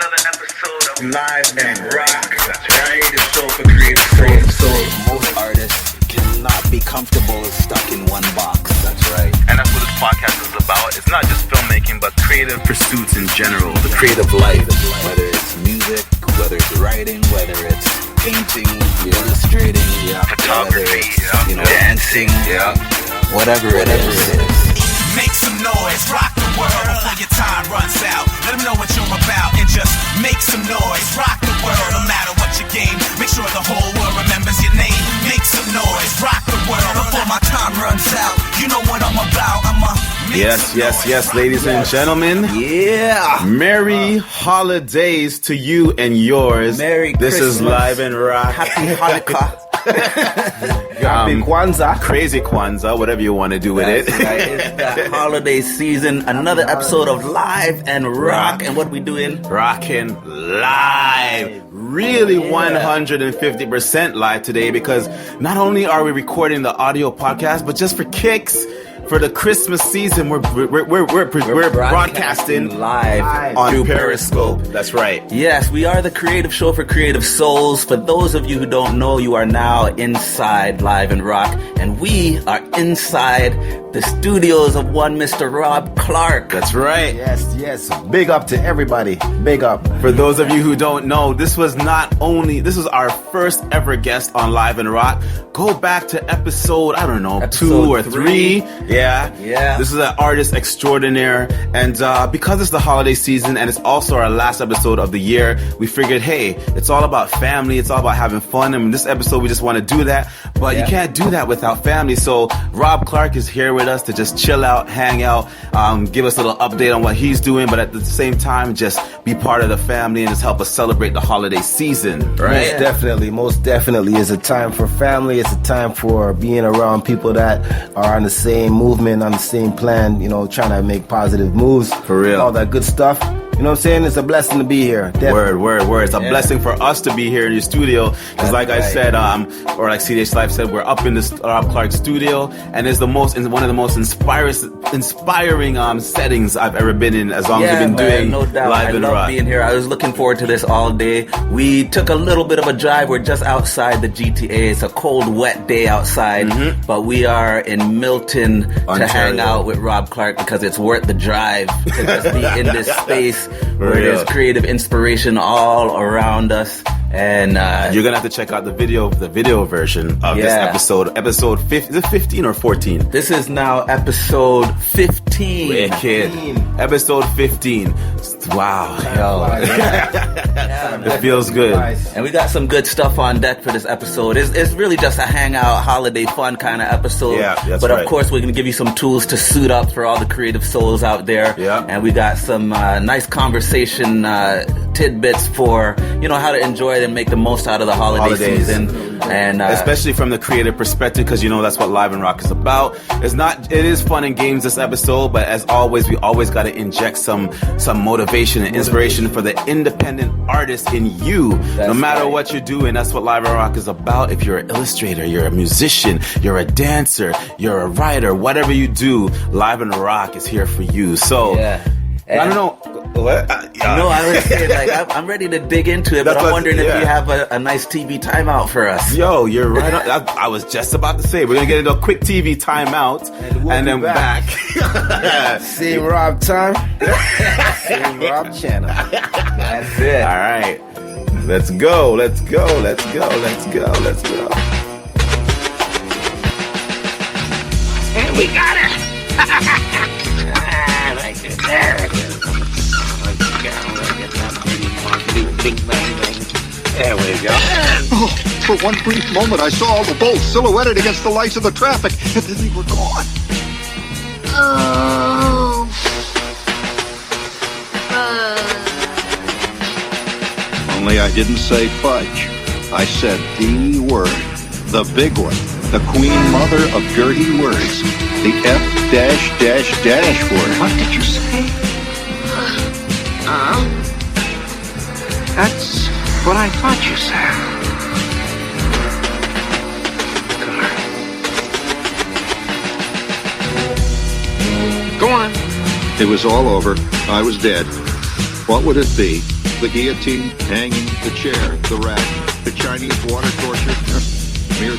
another episode of Live and Rock. That's right. The show for creative souls. Most artists cannot be comfortable stuck in one box. That's right. And that's what this podcast is about. It's not just filmmaking, but creative pursuits in general. The creative life, whether it's music, whether it's writing, whether it's painting, illustrating, photography, dancing, whatever it is. Make some noise, rock the world before your time runs out. Let them know what you're about and just make some noise. Rock the world, no matter what your game. Make sure the whole world remembers your name. Make some noise, rock the world before my time runs out. You know what I'm about, Yes, ladies and gentlemen. Yeah. Merry holidays to you and yours. Merry This Christmas. is Live and Rock. Happy Hanukkah. Happy Kwanzaa. Crazy Kwanzaa, whatever you want to do with it. Right. It's the holiday season. Another episode of Live and Rock. And what we doing? Rocking live. Really 150% live today, because not only are we recording the audio podcast, but just for kicks, for the Christmas season, we're broadcasting live on through Periscope. That's right. Yes, we are the creative show for creative souls. For those of you who don't know, you are now inside Live and Rock, and we are inside the studios of one Mr. Rawb Clarke. That's right. Yes. Big up to everybody. Big up. For those of you who don't know, this was our first ever guest on Live and Rock. Go back to episode 2 or 3. Yeah. This is an artist extraordinaire. And because it's the holiday season and it's also our last episode of the year, we figured, hey, it's all about family. It's all about having fun. And in this episode, we just want to do that. But you can't do that without family. So Rawb Clarke is here with us to just chill out, hang out, give us a little update on what he's doing, but at the same time, just be part of the family and just help us celebrate the holiday season, right? Most definitely. It's a time for family. It's a time for being around people that are on the same movement, on the same plan, trying to make positive moves. For real. All that good stuff. You know what I'm saying? It's a blessing to be here. Definitely. Word. It's a blessing for us to be here in your studio. Because like I said, or like CDH Live said, we're up in the Rawb Clarke studio, and it's one of the most inspiring settings I've ever been in, as long as we've been doing no doubt. Live and I love Rock. being here. I was looking forward to this all day. We took a little bit of a drive. We're just outside the GTA. It's a cold, wet day outside, but we are in Milton to hang out with Rawb Clarke, because it's worth the drive to just be in this space where there's creative inspiration all around us. And you're gonna have to check out the video version of this episode. Episode 15, is it 15 or 14? This is now episode 15. Wicked. Episode 15. Wow. It feels good. And we got some good stuff on deck for this episode. It's really just a hangout, holiday fun kind of episode. Yeah, that's but right. Of course, we're going to give you some tools to suit up for all the creative souls out there. Yeah. And we got some nice conversation tidbits for, how to enjoy it and make the most out of the holiday season. And especially from the creative perspective, because that's what Live and Rock is about. It is fun and games this episode, but as always, we always got to inject some motivation and inspiration for the independent artist in you. No matter what you're doing, that's what Live and Rock is about. If you're an illustrator, you're a musician, you're a dancer, you're a writer, whatever you do, Live and Rock is here for you. So I don't know. What? No, I was saying, I'm ready to dig into it, but I'm wondering if you have a nice TV timeout for us. Yo, you're right. I was just about to say, we're going to get into a quick TV timeout, and then back. Same Rawb time. Same Rawb channel. That's it. All right. Let's go. And we got it! There it is. There we go. Oh, for one brief moment, I saw all the bolts silhouetted against the lights of the traffic, and then they were gone. Only I didn't say fudge. I said the word, the big one, the queen mother of dirty words, the F-dash-dash-dash word. What did you say? That's what I thought you said. Come on. Go on. It was all over. I was dead. What would it be? the guillotine, hanging, the chair, the rack, the Chinese water torture, mere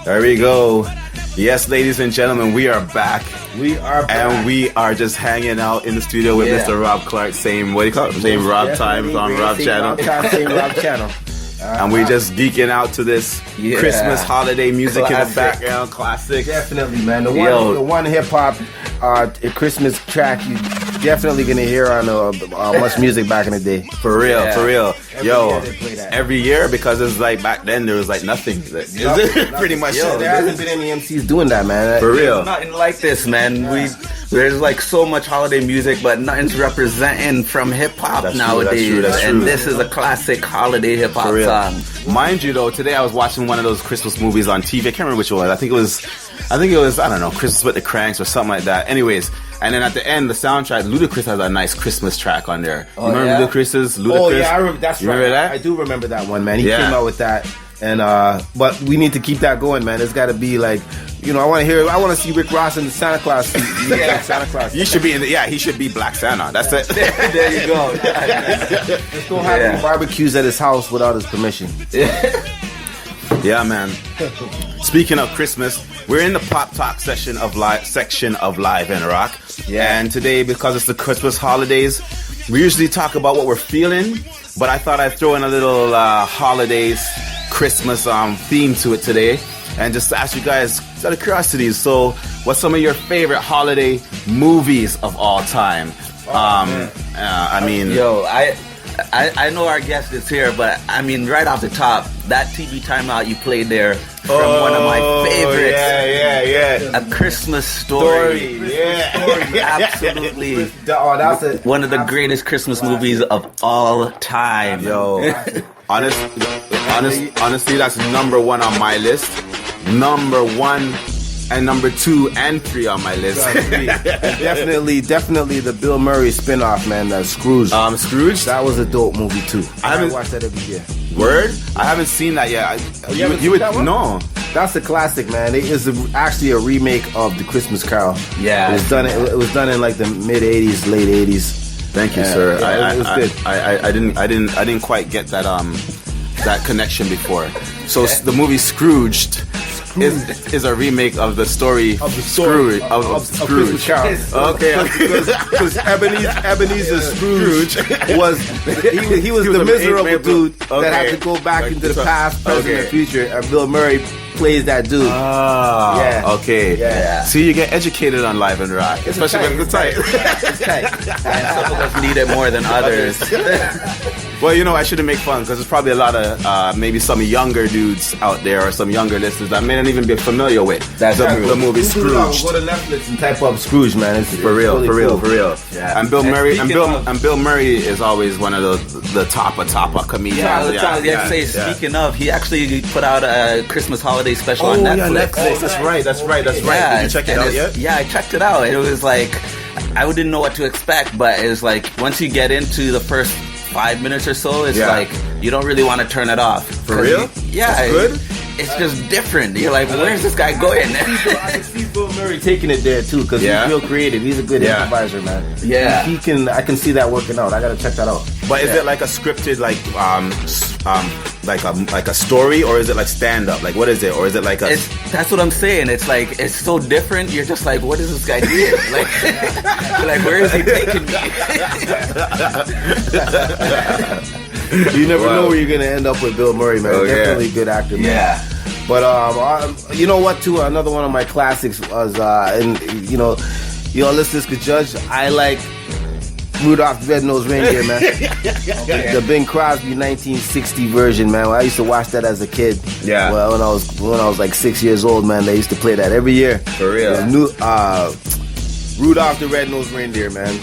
There we go. Yes, ladies and gentlemen, we are back. We are back. And we are just hanging out in the studio with Mr. Rawb Clarke. Same, what do you call it? Same Rob time on Rob channel. Same Rob channel. And we just geeking out to this Christmas holiday music in the background. Classic. Definitely, man. The one hip hop Christmas track you definitely gonna hear on much music back in the day. For real. Every year, because it's like back then there was like nothing. Pretty much. There hasn't been any MCs doing that, man. For real. Nothing like this, man. There's like so much holiday music, but nothing's representing from hip hop nowadays. That's true. And this is a classic holiday hip hop song. Mind you, though, today I was watching one of those Christmas movies on TV. I can't remember which one. I think it was, I don't know, Christmas with the Cranks or something like that. Anyways, and then at the end, the soundtrack, Ludacris has a nice Christmas track on there. You remember Ludacris? Oh yeah, I remember. That's right. Remember that? I do remember that one, man. He came out with that, and but we need to keep that going, man. It's got to be like, I want to see Rick Ross in the Santa Claus suit. Santa Claus. You should be he should be Black Santa. That's it. There you go. Let's go have any barbecues at his house without his permission. Yeah, man. Speaking of Christmas, we're in the pop talk section of Live and Rock. Yeah. And today, because it's the Christmas holidays, we usually talk about what we're feeling, but I thought I'd throw in a little holidays, Christmas theme to it today, and just ask you guys out of curiosity. So, what's some of your favorite holiday movies of all time? I know our guest is here, but I mean, right off the top, that TV timeout you played there from one of my favorites. Yeah. A Christmas Story. Absolutely. One of the greatest Christmas movies of all time. Yo, honestly, that's number one on my list. Number one. And number 2 and 3 on my list. Definitely the Bill Murray spinoff, man. Scrooge. Scrooge? That was a dope movie too. I watch that every year. Word? I haven't seen that yet. You would that one? No. That's a classic, man. It is actually a remake of The Christmas Carol. Yeah. It was done in like the mid '80s, late '80s. Thank you, sir. Yeah, it was good. I didn't quite get that connection before. So the movie Scrooged is a remake of the story of Scrooge. Christmas Carol. Okay, because Ebenezer Scrooge was he was the miserable dude that had to go back into the past, present, and future. And Bill Murray plays that dude. Okay. Yeah. See, you get educated on Live and Rock, especially when it's tight. It's tight. And some of us need it more than others. Well, I shouldn't make fun because there's probably a lot of maybe some younger dudes out there or some younger listeners that may not even be familiar with the movie Scrooge. Go to Netflix and type up Scrooge, man. It's for real. Yeah. And Bill Murray is always one of the top comedians. Speaking of, he actually put out a Christmas holiday special on Netflix. Yeah, Netflix. That's right. Yeah, did you check it out yet? Yeah, I checked it out. It was like, I didn't know what to expect, but it was like, once you get into the first 5 minutes or so, it's like you don't really want to turn it off. For real? Yeah. That's good? it's just different. You're like, where's this guy going? I can see Bill Murray taking it there too, because he's real creative. He's a good improviser, man. Yeah, I can see that working out. I gotta check that out. But is it like a scripted, like a story, or is it like stand up? Like, what is it, or is it like a? That's what I'm saying. It's like it's so different. You're just like, what is this guy doing? Like, you're like, where is he taking me? You never know where you're gonna end up with Bill Murray, man. Definitely a good actor, man. Yeah. But you know what? Too, another one of my classics was, and you know, your listeners could judge. I like Rudolph the Red-Nosed Reindeer, man. The Bing Crosby 1960 version, man. I used to watch that as a kid. Yeah. Well, when I was like 6 years old, man, they used to play that every year. For real. Rudolph the Red-Nosed Reindeer, man.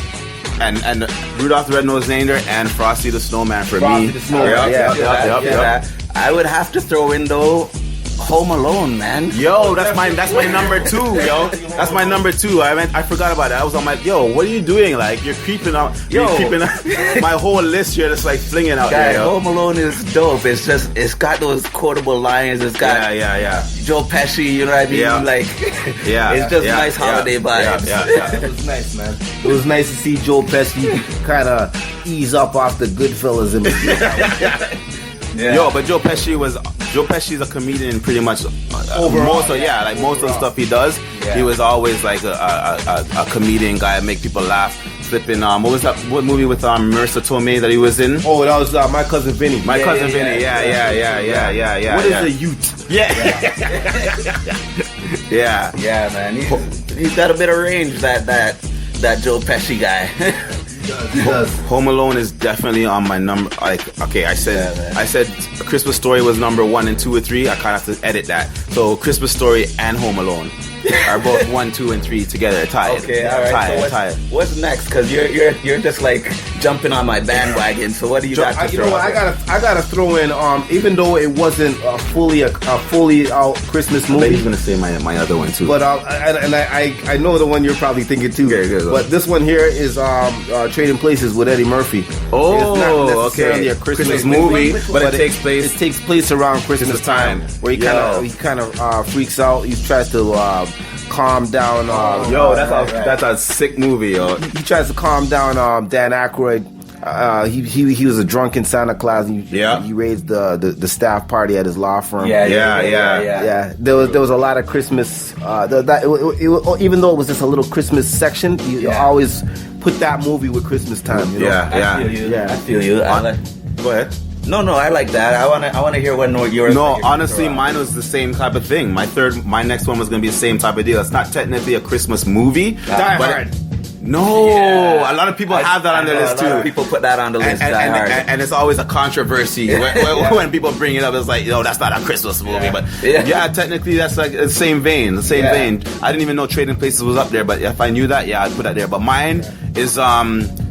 And Rudolph the Red-Nosed Reindeer and Frosty the Snowman for Frosty me. The Snowman. Yep. I would have to throw in though Home Alone, man. Yo, that's my number 2, yo. That's my number 2. I forgot about that. I was on my, yo, what are you doing? Like, you're creeping out. You're creeping out. My whole list here just like flinging out there, yo. Home Alone is dope. It's just, it's got those quotable lines. It's got Joe Pesci, you know what I mean? Yeah. Like, it's just nice holiday vibes. It was nice, man. It was nice to see Joe Pesci kind of ease up off the Goodfellas in Yo, but Joe Pesci's a comedian pretty much most of the stuff he does. He was always like a comedian guy, make people laugh. Flipping, what movie with Marissa Tomei that he was in? Oh, that was My Cousin Vinny. My Cousin Vinny. Yeah. What is a Ute? Yeah. Yeah, man. He's got a bit of range, that Joe Pesci guy. He does. Home Alone is definitely on my number. Like, okay, I said A Christmas Story was number 1 and 2 or 3. I kind of have to edit that. So Christmas Story and Home Alone are both 1, 2, and 3 together, tied. Okay, all right. Tied. What's next? Because you're just like jumping on my bandwagon. So what do you got to throw? I gotta throw in. Even though it wasn't fully out Christmas movie, I bet he's gonna say my other one too. But I know the one you're probably thinking too. Okay, but this one here is Trading Places with Eddie Murphy. Oh, it's not necessarily a Christmas movie, but it takes place. It takes place around Christmas time, where he kind of freaks out. He tries to calm down. That's a sick movie, yo. He tries to calm down Dan Aykroyd. He was a drunken Santa Claus. He raised the staff party at his law firm. Yeah. There was a lot of Christmas. Even though it was just a little Christmas section, you always put that movie with Christmas time. You know? I feel you. Go ahead. No, I like that. I want to hear what yours. No, honestly, mine was the same type of thing. My next one was going to be the same type of deal. It's not technically a Christmas movie. Die Hard. No, a lot of people have that on their list too. A lot of people put that on the list. And it's always a controversy when people bring it up. It's like, that's not a Christmas movie, but technically that's like the same vein. I didn't even know Trading Places was up there, but if I knew that, I'd put that there. But mine is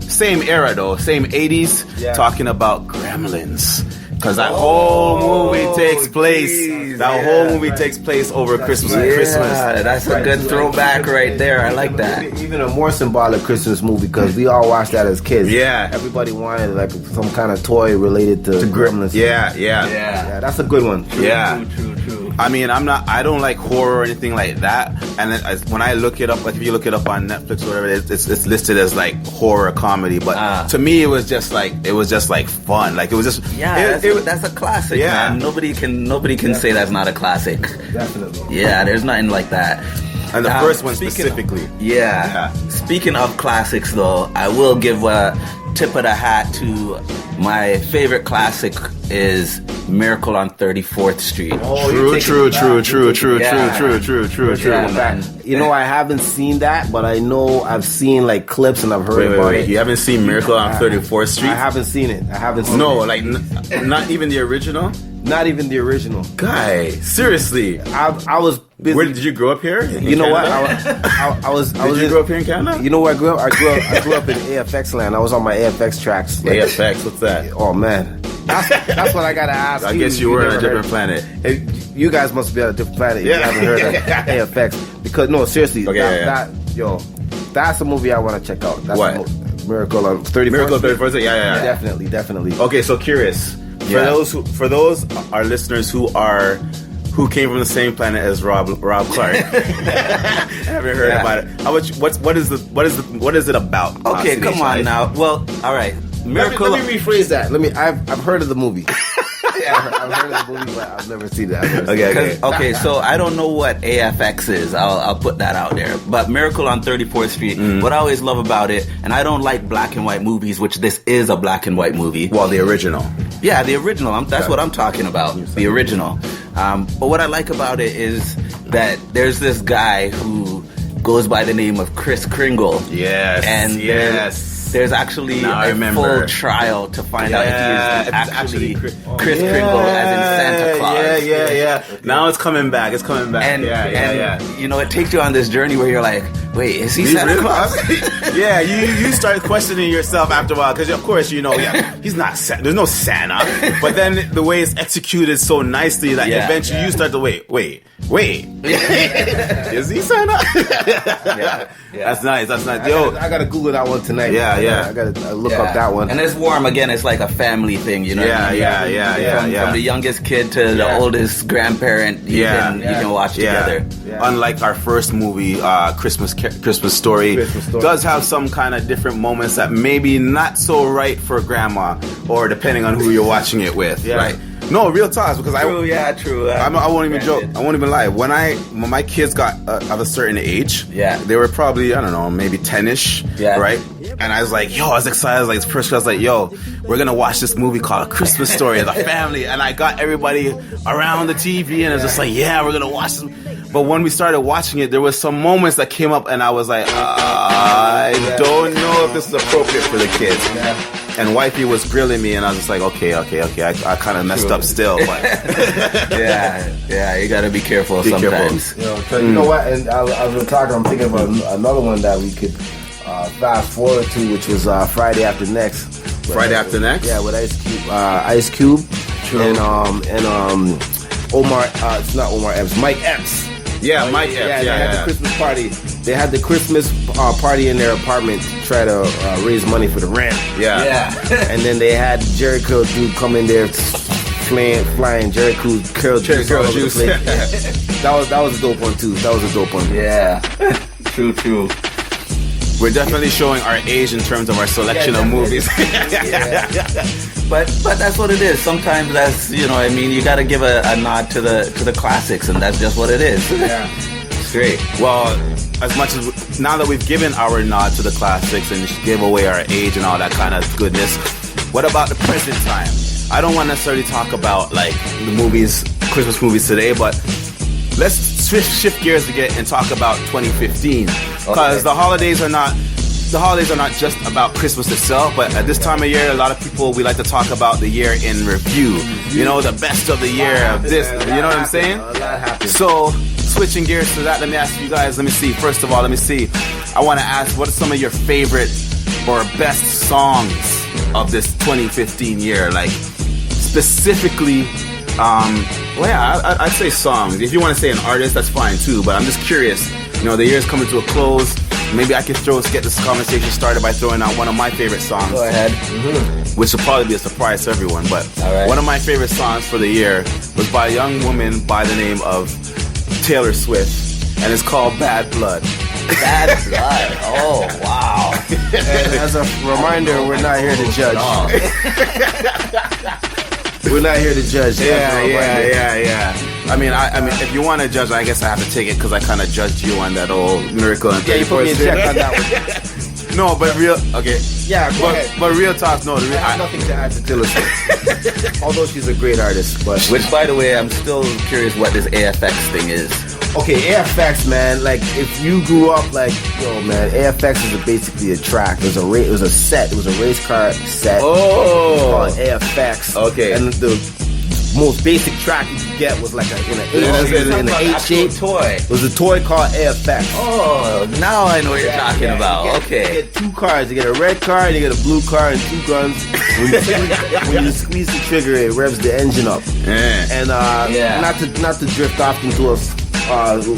same era though, same 80s, talking about Gremlins. Because that whole movie takes place. That whole movie takes place over Christmas and Christmas. That's a good throwback right there. I like that. Even a more symbolic Christmas movie, because we all watched that as kids. Yeah. Everybody wanted like some kind of toy related to Gremlins. Yeah. That's a good one. True. I mean, I don't like horror or anything like that. And then when I look it up, like if you look it up on Netflix or whatever, it's listed as like horror comedy. But to me, it was just like fun. Like it was just that's a classic. Yeah, man. Nobody can say that's not a classic. Definitely. Yeah, there's nothing like that. And the first one specifically. Speaking of classics, though, I will give a tip of the hat to my favorite classic is Miracle on 34th Street. True. You know, I haven't seen that, but I know I've seen like clips and I've heard about it. You haven't seen Miracle on 34th Street? I haven't seen it. Like not even the original? Not even the original. Guy, seriously. I was busy. Where did you grow up here? You know what? Did you grow up here in Canada? You know where I grew up? I grew up in AFX land. I was on my AFX tracks. AFX, what's that? Oh man, that's what I gotta ask. I guess you were on a different planet. You guys must be on a different planet. You haven't heard of AFX because seriously, that's a movie I want to check out. That's what? Miracle on 34th. Miracle on 34th Street. Yeah. Definitely. Okay, so curious. For those our listeners who who came from the same planet as Rawb Clarke. Haven't heard about it. How about you, what is it about? Okay, come on now. Well, all right. Miracle. Let me rephrase that. I've heard of the movie. I've heard of the movie, but I've never seen it. Okay, so I don't know what AFX is. I'll put that out there. But Miracle on 34th Street, what I always love about it, and I don't like black and white movies, which this is a black and white movie. Well, the original. Yeah, the original. That's what I'm talking about. The original. But what I like about it is that there's this guy who goes by the name of Kris Kringle. Yes. And there's actually a full trial to find out if he is actually Kris Kringle as in Santa Claus. Yeah. Now it's coming back. And it takes you on this journey where you're like, wait, is he Santa Claus? Yeah, you start questioning yourself after a while because, of course, he's not Santa. There's no Santa. But then the way it's executed so nicely that eventually you start to wait. Is he Santa? That's nice. Yo, I gotta Google that one tonight. Yeah. I gotta look up that one. And it's warm. Again, it's like a family thing, you know. From the youngest kid to the oldest grandparent, you can watch together. Yeah. Unlike our first movie, Christmas Story, does have some kind of different moments that maybe not so right for grandma, or depending on who you're watching it with, right? No, real talks, because true. I won't even joke. I won't even lie. When my kids got of a certain age, they were probably, I don't know, maybe 10-ish, right? And I was like, I was excited. Like, first, I was like, we're gonna watch this movie called Christmas Story as a family. And I got everybody around the TV, and I was just like, we're gonna watch this. But when we started watching it, there was some moments that came up, and I was like, I don't know if this is appropriate for the kids. And wifey was grilling me, and I was just like, okay. I kind of messed up still, but you gotta be careful sometimes. You know what? And as we're talking, I'm thinking of another one that we could fast forward to, which was Friday After Next. Friday After Next? Yeah, with Ice Cube, and Omar. It's not Omar Epps. Mike Epps. Yeah, Mike Epps. They had the Christmas party. They had the Christmas party in their apartment to try to raise money for the rent. Yeah. And then they had Jerry Curl dude come in there flying Jerry Curl juice. That was a dope one too. Yeah. True. We're definitely showing our age in terms of our selection of movies. But that's what it is. Sometimes that's, you got to give a nod to the classics, and that's just what it is. Yeah. Straight. Well, as much as now that we've given our nod to the classics and gave away our age and all that kind of goodness, what about the present time? I don't want to necessarily talk about like the movies, Christmas movies today, but let's shift gears again and talk about 2015, because the holidays are not just about Christmas itself, but at this time of year, a lot of people, we like to talk about the year in review. The best of the year of this. You know what I'm saying? So, switching gears to that, let me ask you guys, first of all, I want to ask, what are some of your favorite or best songs of this 2015 year? Like, specifically, I'd say songs. If you want to say an artist, that's fine too, but I'm just curious. The year's coming to a close. Maybe I can get this conversation started by throwing out one of my favorite songs. Go ahead. Which will probably be a surprise to everyone, but one of my favorite songs for the year was by a young woman by the name of Taylor Swift, and it's called Bad Blood. Bad Blood. Oh, wow. And as a reminder, we're not here to judge. We're not here to judge. Yeah. I mean, if you want to judge, I guess I have to take it because I kind of judged you on that old Miracle on 34th Street. You put me in check on that one. No, but real. Okay. Yeah, go ahead. But real talk, no. I have nothing to add to Taylor Swift. Although she's a great artist, but which, by the way, I'm still curious what this AFX thing is. Okay, AFX, man. Like, if you grew up like, man, AFX is basically a track. It was a set. It was a race car set. Oh, called AFX. Okay, and the most basic track you could get was like in an H shape toy. It was a toy called AFX. Oh, now I know what you're talking about. You get two cars. You get a red car and you get a blue car and two guns. When you squeeze the trigger, it revs the engine up. And not to drift off into a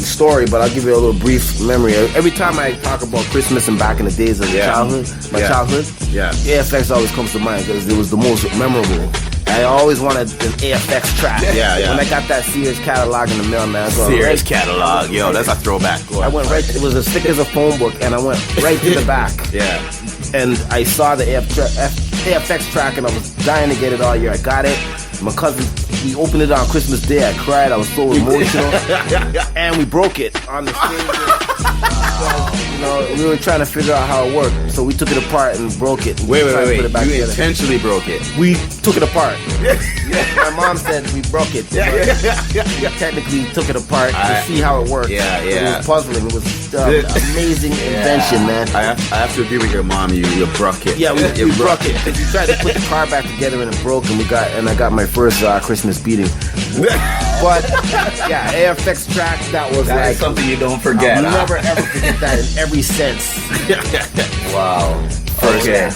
story, but I'll give you a little brief memory. Every time I talk about Christmas and back in the days of childhood, AFX always comes to mind because it was the most memorable. I always wanted an AFX track. Yeah. When I got that Sears catalog in the mail, man. Sears catalog, yo, that's a throwback. I went right. It was as thick as a phone book, and I went right to the back. Yeah. And I saw the AFX track, and I was dying to get it all year. I got it. My cousin, we opened it on Christmas Day. I cried. I was so emotional. And we broke it on the same day. So, we were trying to figure out how it worked. So we took it apart and broke it. Wait. Put it back You together. intentionally broke it. We took it apart. My mom said we broke it. We technically took it apart to see how it worked. Yeah. It was puzzling. It was amazing invention, man. I have to agree with your mom. You broke it. Yeah, we broke it. We tried to put the car back together and it broke, and I got my first Christmas beating. But yeah, AFX track, that was That like is something you don't forget. I'll never ever forget that in every sense. Wow. Okay.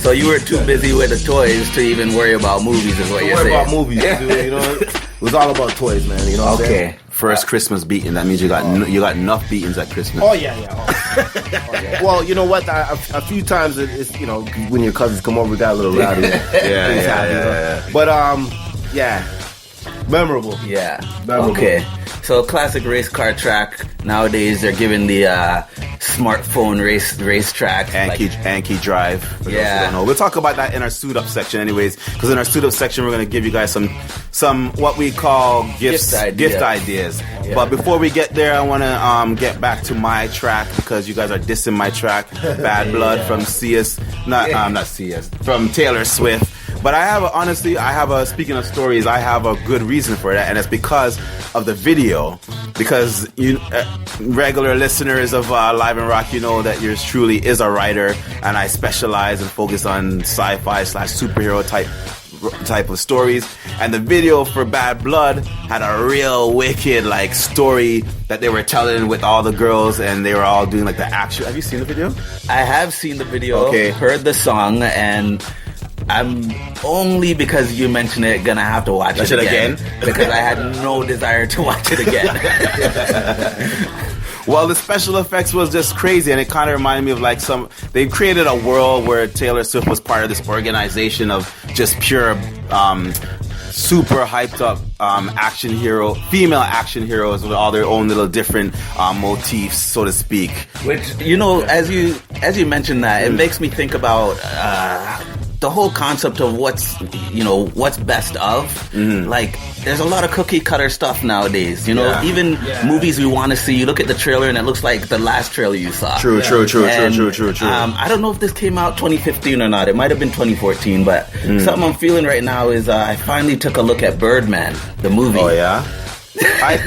So you were too busy with the toys to even worry about movies, is what you're Worry saying. about movies, dude. You know, it was all about toys, man. You know what I'm saying? Okay. First Christmas beating. That means you got enough beatings at Christmas. Oh yeah. Oh, yeah. Well, you know what? A few times it's when your cousins come over, we got a little rowdy. Yeah. But yeah, memorable. Yeah. Memorable. Okay. So classic race car track. Nowadays they're giving the smartphone race track. Anki Drive. For those who Yeah. don't know. We'll talk about that in our suit up section, anyways. Because in our suit up section, we're gonna give you guys some what we call gift ideas. Yeah. But before we get there, I want to get back to my track because you guys are dissing my track, Bad Blood from from Taylor Swift. But speaking of stories, I have a good reason for that, and it's because of the video. Because regular listeners of Live and Rock, you know that yours truly is a writer, and I specialize and focus on sci-fi / superhero type of stories. And the video for Bad Blood had a real wicked story that they were telling with all the girls, and they were all doing the actual. Have you seen the video? I have seen the video, Okay. heard the song, and I'm only because you mentioned it gonna have to watch it again because I had no desire to watch it again. Well, the special effects was just crazy, and it kind of reminded me of they created a world where Taylor Swift was part of this organization of just pure, super hyped up female action heroes with all their own little different motifs, so to speak. Which, as you mentioned that, it makes me think about the whole concept of what's best of. Mm-hmm. There's a lot of cookie cutter stuff nowadays. Even movies we want to see. You look at the trailer and it looks like the last trailer you saw. True. I don't know if this came out 2015 or not. It might have been 2014, but something I'm feeling right now is I finally took a look at Birdman, the movie. Oh yeah.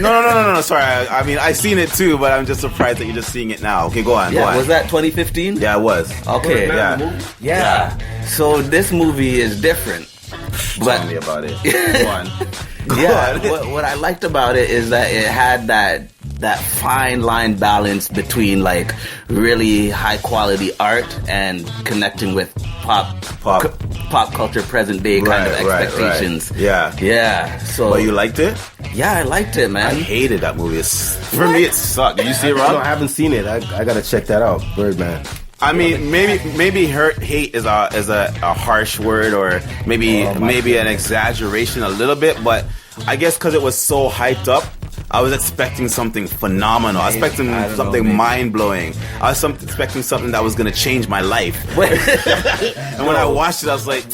No. Sorry. I mean, I've seen it too, but I'm just surprised that you're just seeing it now. Okay, go on. Was that 2015? Yeah, it was. Okay. Yeah. So this movie is different. Tell me about it. Go on. What I liked about it is that it had that fine line balance between really high quality art and connecting with pop culture present day kind of expectations. Right. Yeah. So But you liked it? Yeah, I liked it, man. I hated that movie. For me, it sucked. Did you see it, Rob? No, I haven't seen it. I gotta check that out. Birdman. I mean, maybe hate is a harsh word, or maybe an exaggeration a little bit, but I guess because it was so hyped up, I was expecting something phenomenal. I was expecting something mind-blowing. I was expecting something that was going to change my life. And when I watched it, I was like,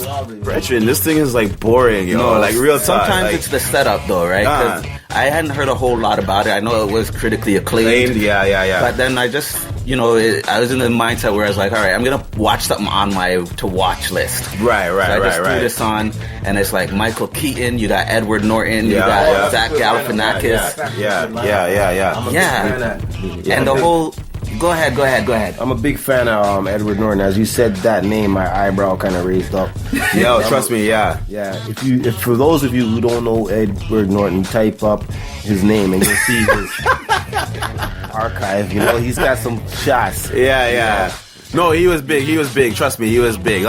Brethren, this thing is boring, real time. Sometimes it's the setup though, right? 'Cause I hadn't heard a whole lot about it. I know it was critically acclaimed. Yeah. But then I just, I was in the mindset where I was like, all right, I'm going to watch something on my to-watch list. Right. So I just threw this on, and it's Michael Keaton, you got Edward Norton, you got Yeah. Zach Galifianakis. Yeah. And the whole... Go ahead. I'm a big fan of Edward Norton. As you said that name, my eyebrow kind of raised up. Yo, trust me, yeah. If for those of you who don't know Edward Norton, type up his name and you'll see his archive. He's got some shots. Yeah. No, he was big. Trust me, he was big.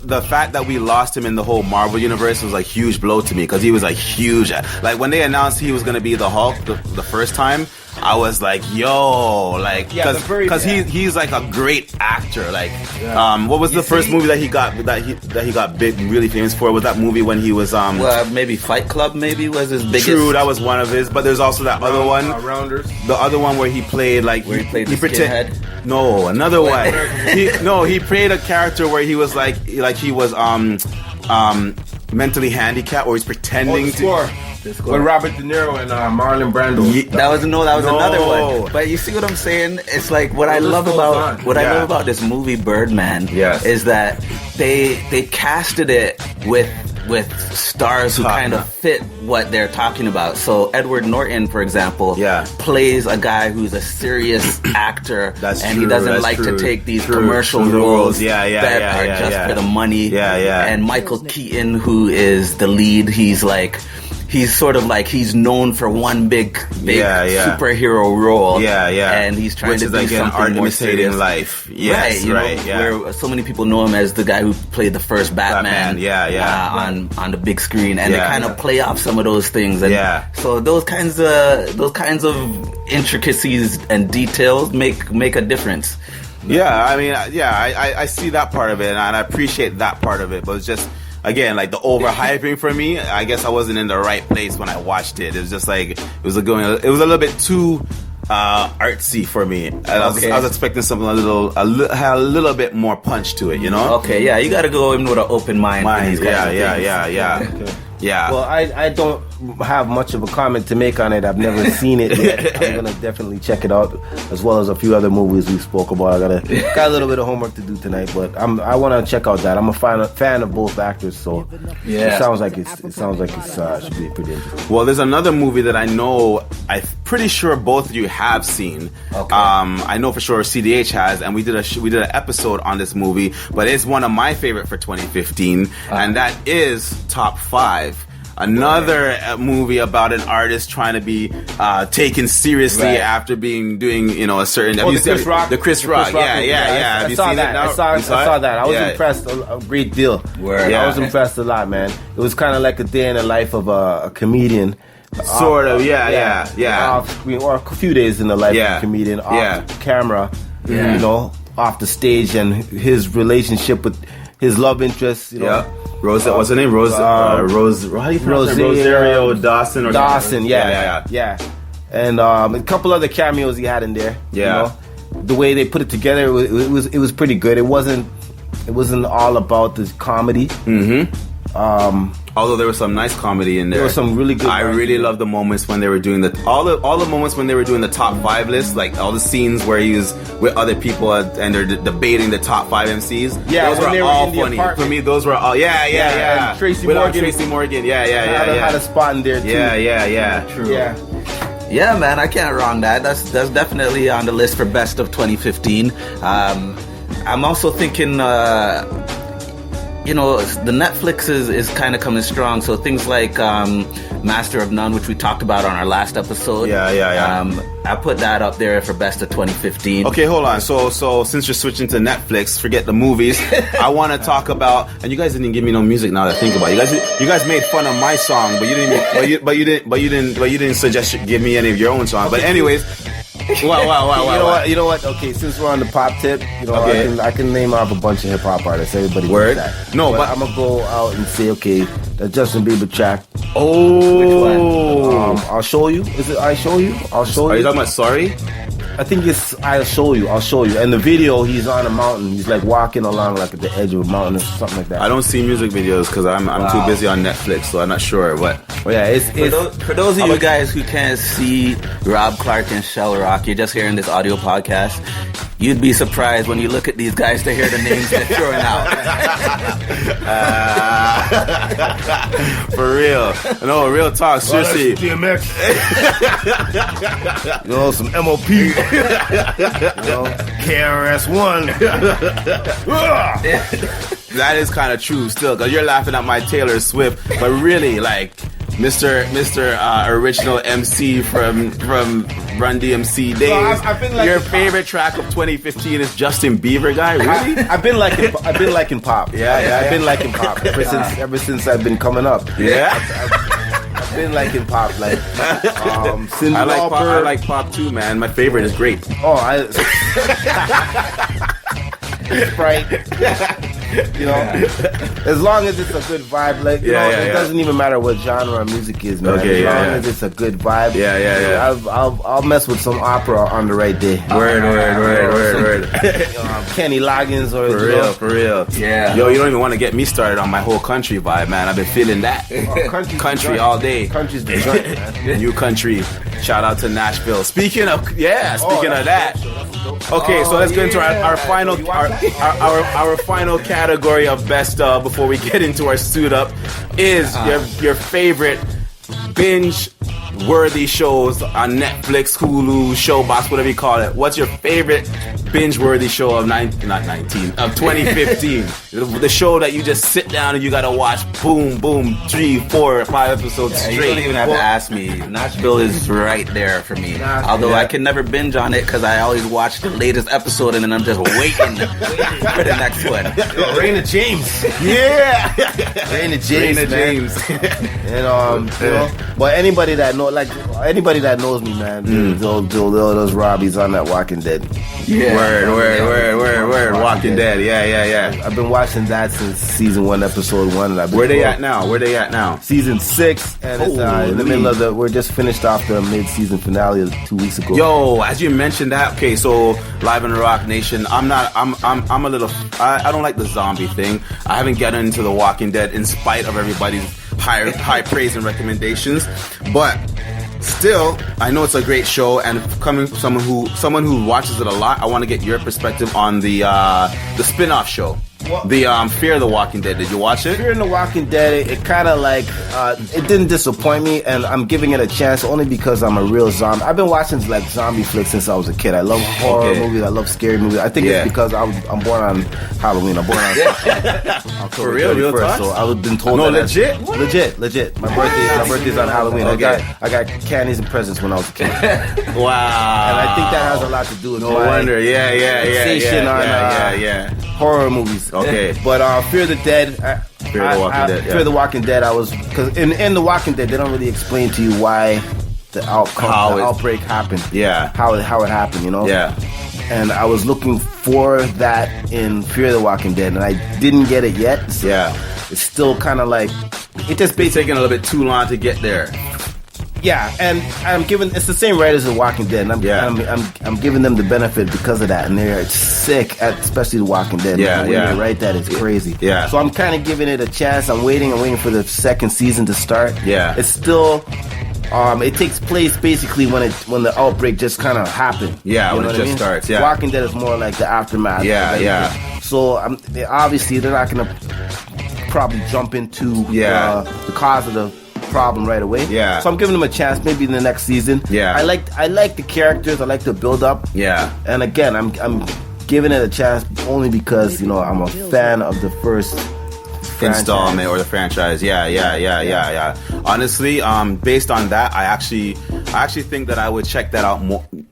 The fact that we lost him in the whole Marvel universe was a huge blow to me, because he was huge. When they announced he was going to be the Hulk the first time, I was like, yo, like, because he's like a great actor. Like, what was the first movie that he got big, really famous for? Was that movie when he was maybe Fight Club? Maybe was his biggest. True, that was one of his. But there's also that other one, Rounders. the other one where he played like he played the skinhead. No, another one. He played a character where he was like he was mentally handicapped, or he's pretending to. With Robert De Niro and Marlon Brando. That was another one. But you see what I'm saying? It's like what I love about this movie Birdman is that they casted it with stars who kind of fit what they're talking about. So Edward Norton, for example, plays a guy who's a serious actor, he doesn't like to take these commercial roles that are just for the money. And Michael Keaton, who is the lead, he's known for one big superhero role. And he's trying to do something more serious. Life. Where so many people know him as the guy who played the first Batman. On the big screen, and they kind of play off some of those things. And so those kinds of intricacies and details make a difference. I see that part of it, and I appreciate that part of it, but it's just, again, like the overhyping for me, I guess I wasn't in the right place when I watched it. It was just like, it was a little bit too artsy for me. And I was expecting something a little bit more punch to it, you know? Okay, yeah, you gotta go in with an open mind. Yeah. Well, I don't have much of a comment to make on it. I've never seen it yet. I'm gonna definitely check it out, as well as a few other movies we spoke about. I got a little bit of homework to do tonight, but I want to check out that. I'm a fan of both actors, so it sounds like it should be pretty interesting. Well, there's another movie that I'm pretty sure both of you have seen. Okay. I know for sure CDH has, and we did an episode on this movie, but it's one of my favorite for 2015, and that is Top 5. Another movie about an artist trying to be taken seriously after doing a certain. The Chris Rock. The Chris Rock. Yeah. I saw that. I saw that. I was impressed a great deal. I was impressed a lot, man. It was kind of like a day in the life of a comedian. Sort of, off screen, or a few days in the life of a comedian, off camera, off the stage, and his relationship with his love interest, Rose, what's her name? Rose. How do you pronounce it? Rosario Dawson. Yeah. And a couple other cameos he had in there. Yeah. The way they put it together, it was pretty good. It wasn't all about the comedy. Mm-hmm. Although there was some nice comedy in there. There was some really good. I really love the moments when they were doing all the moments when they were doing the top 5 list, like all the scenes where he was with other people and they're debating the top 5 MCs. Yeah, those were all funny. Apartment. For me, those were all And Tracy Morgan. Yeah. Had a spot in there too. Yeah. True. Yeah, man, I can't wrong that. That's definitely on the list for best of 2015. I'm also thinking. The Netflix is kind of coming strong. So things like Master of None, which we talked about on our last episode. Yeah. I put that up there for best of 2015. Okay, hold on. So since you're switching to Netflix, forget the movies. I want to talk about, and you guys didn't give me no music now that I think about it. You guys made fun of my song, but you didn't suggest give me any of your own song. But anyways. Wow. You know what? Okay, since we're on the pop tip, I can name off a bunch of hip hop artists. Everybody knows that. No, but I'm gonna go out and say, okay, that Justin Bieber track. Oh, which one? I'll show you. Is it I show you? I'll show you. Are you talking about Sorry? I think it's I'll show you. And the video, he's on a mountain. He's like walking along like at the edge of a mountain or something like that. I don't see music videos because I'm too busy on Netflix, so I'm not sure what. Well, yeah, it's for those of you guys who can't see Rawb Clarke and Shell Rock, you're just hearing this audio podcast. You'd be surprised when you look at these guys to hear the names they're throwing out. For real. No, real talk. Seriously. DMX. Some MOP. KRS-One. That is kind of true still, because you're laughing at my Taylor Swift, but really, like, Mr. Original MC from Run DMC days. So your favorite track of 2015 is Justin Bieber, guy. Really? I've been liking pop. I've been liking pop ever since I've been coming up. Yeah. been liking pop, like Cyndi I like pop. I Lauper. like pop too, man. My favorite is grape. Oh, Sprite. You know, as long as it's a good vibe, like you know, it doesn't even matter what genre of music is, man. Okay, as long as it's a good vibe, I'll mess with some opera on the right day. Word. Kenny Loggins or For real. Yeah. Yo, you don't even want to get me started on my whole country vibe, man. I've been feeling that. Country all day. Country's the joint, man. New country. Shout out to Nashville. Speaking of that. Okay, so let's get into our final our final category of best of before we get into our suit up is your favorite binge worthy shows on Netflix, Hulu, Showbox, whatever you call it. What's your favorite binge worthy show of 2015? The show that you just sit down and you gotta watch boom, 3, 4, 5 episodes straight. You don't even have to ask me. Nashville is right there for me. Although I can never binge on it because I always watch the latest episode and then I'm just waiting for the next one. Raina James. Yeah. Raina James. And you know, but anybody that knows me, man, those Robbies on that Walking Dead. Yeah. Word. Walking Dead. Yeah. I've been watching that since season 1, episode 1. And Where they at now? Season 6, and it's in the middle of we're just finished off the mid-season finale 2 weeks ago. Yo, as you mentioned that, okay, so Live in the Rock Nation, I'm a little, I don't like the zombie thing. I haven't gotten into the Walking Dead in spite of everybody's high praise and recommendations, but still, I know it's a great show, and coming from someone who watches it a lot, I want to get your perspective on the spin-off show. The Fear the Walking Dead. Did you watch it? Fear the Walking Dead, it kind of like it didn't disappoint me, and I'm giving it a chance only because I'm a real zombie. I've been watching like zombie flicks since I was a kid. I love horror movies. I love scary movies. I think it's because I'm born on Halloween. I'm born on October 31st, so I've been told that. Legit. My birthday's on Halloween. Okay. I got candies and presents when I was a kid. Wow. And I think that has a lot to do with no wonder. Yeah. Horror movies. Okay. But Fear the Dead. Fear the Walking Dead. I was because in the Walking Dead they don't really explain to you why the outbreak happened. Yeah. How it happened. You know. Yeah. And I was looking for that in Fear the Walking Dead, and I didn't get it yet. So it's still kind of like it just basically taking a little bit too long to get there. Yeah, and it's the same writers as Walking Dead, and I'm giving them the benefit because of that, and they're sick at especially the Walking Dead. When they write that, it's crazy. Yeah. So I'm kind of giving it a chance. I'm waiting for the second season to start. Yeah. It's still. It takes place basically when the outbreak just kind of happened. Yeah, when it just starts. Yeah. Walking Dead is more like the aftermath. Yeah. So obviously they're not gonna probably jump into the cause of the problem right away. Yeah. So I'm giving them a chance maybe in the next season. Yeah. I like the characters. I like the build up. Yeah. And again, I'm giving it a chance only because I'm a fan of the first installment or the franchise. Yeah. Honestly, based on that, I actually think that I would check that out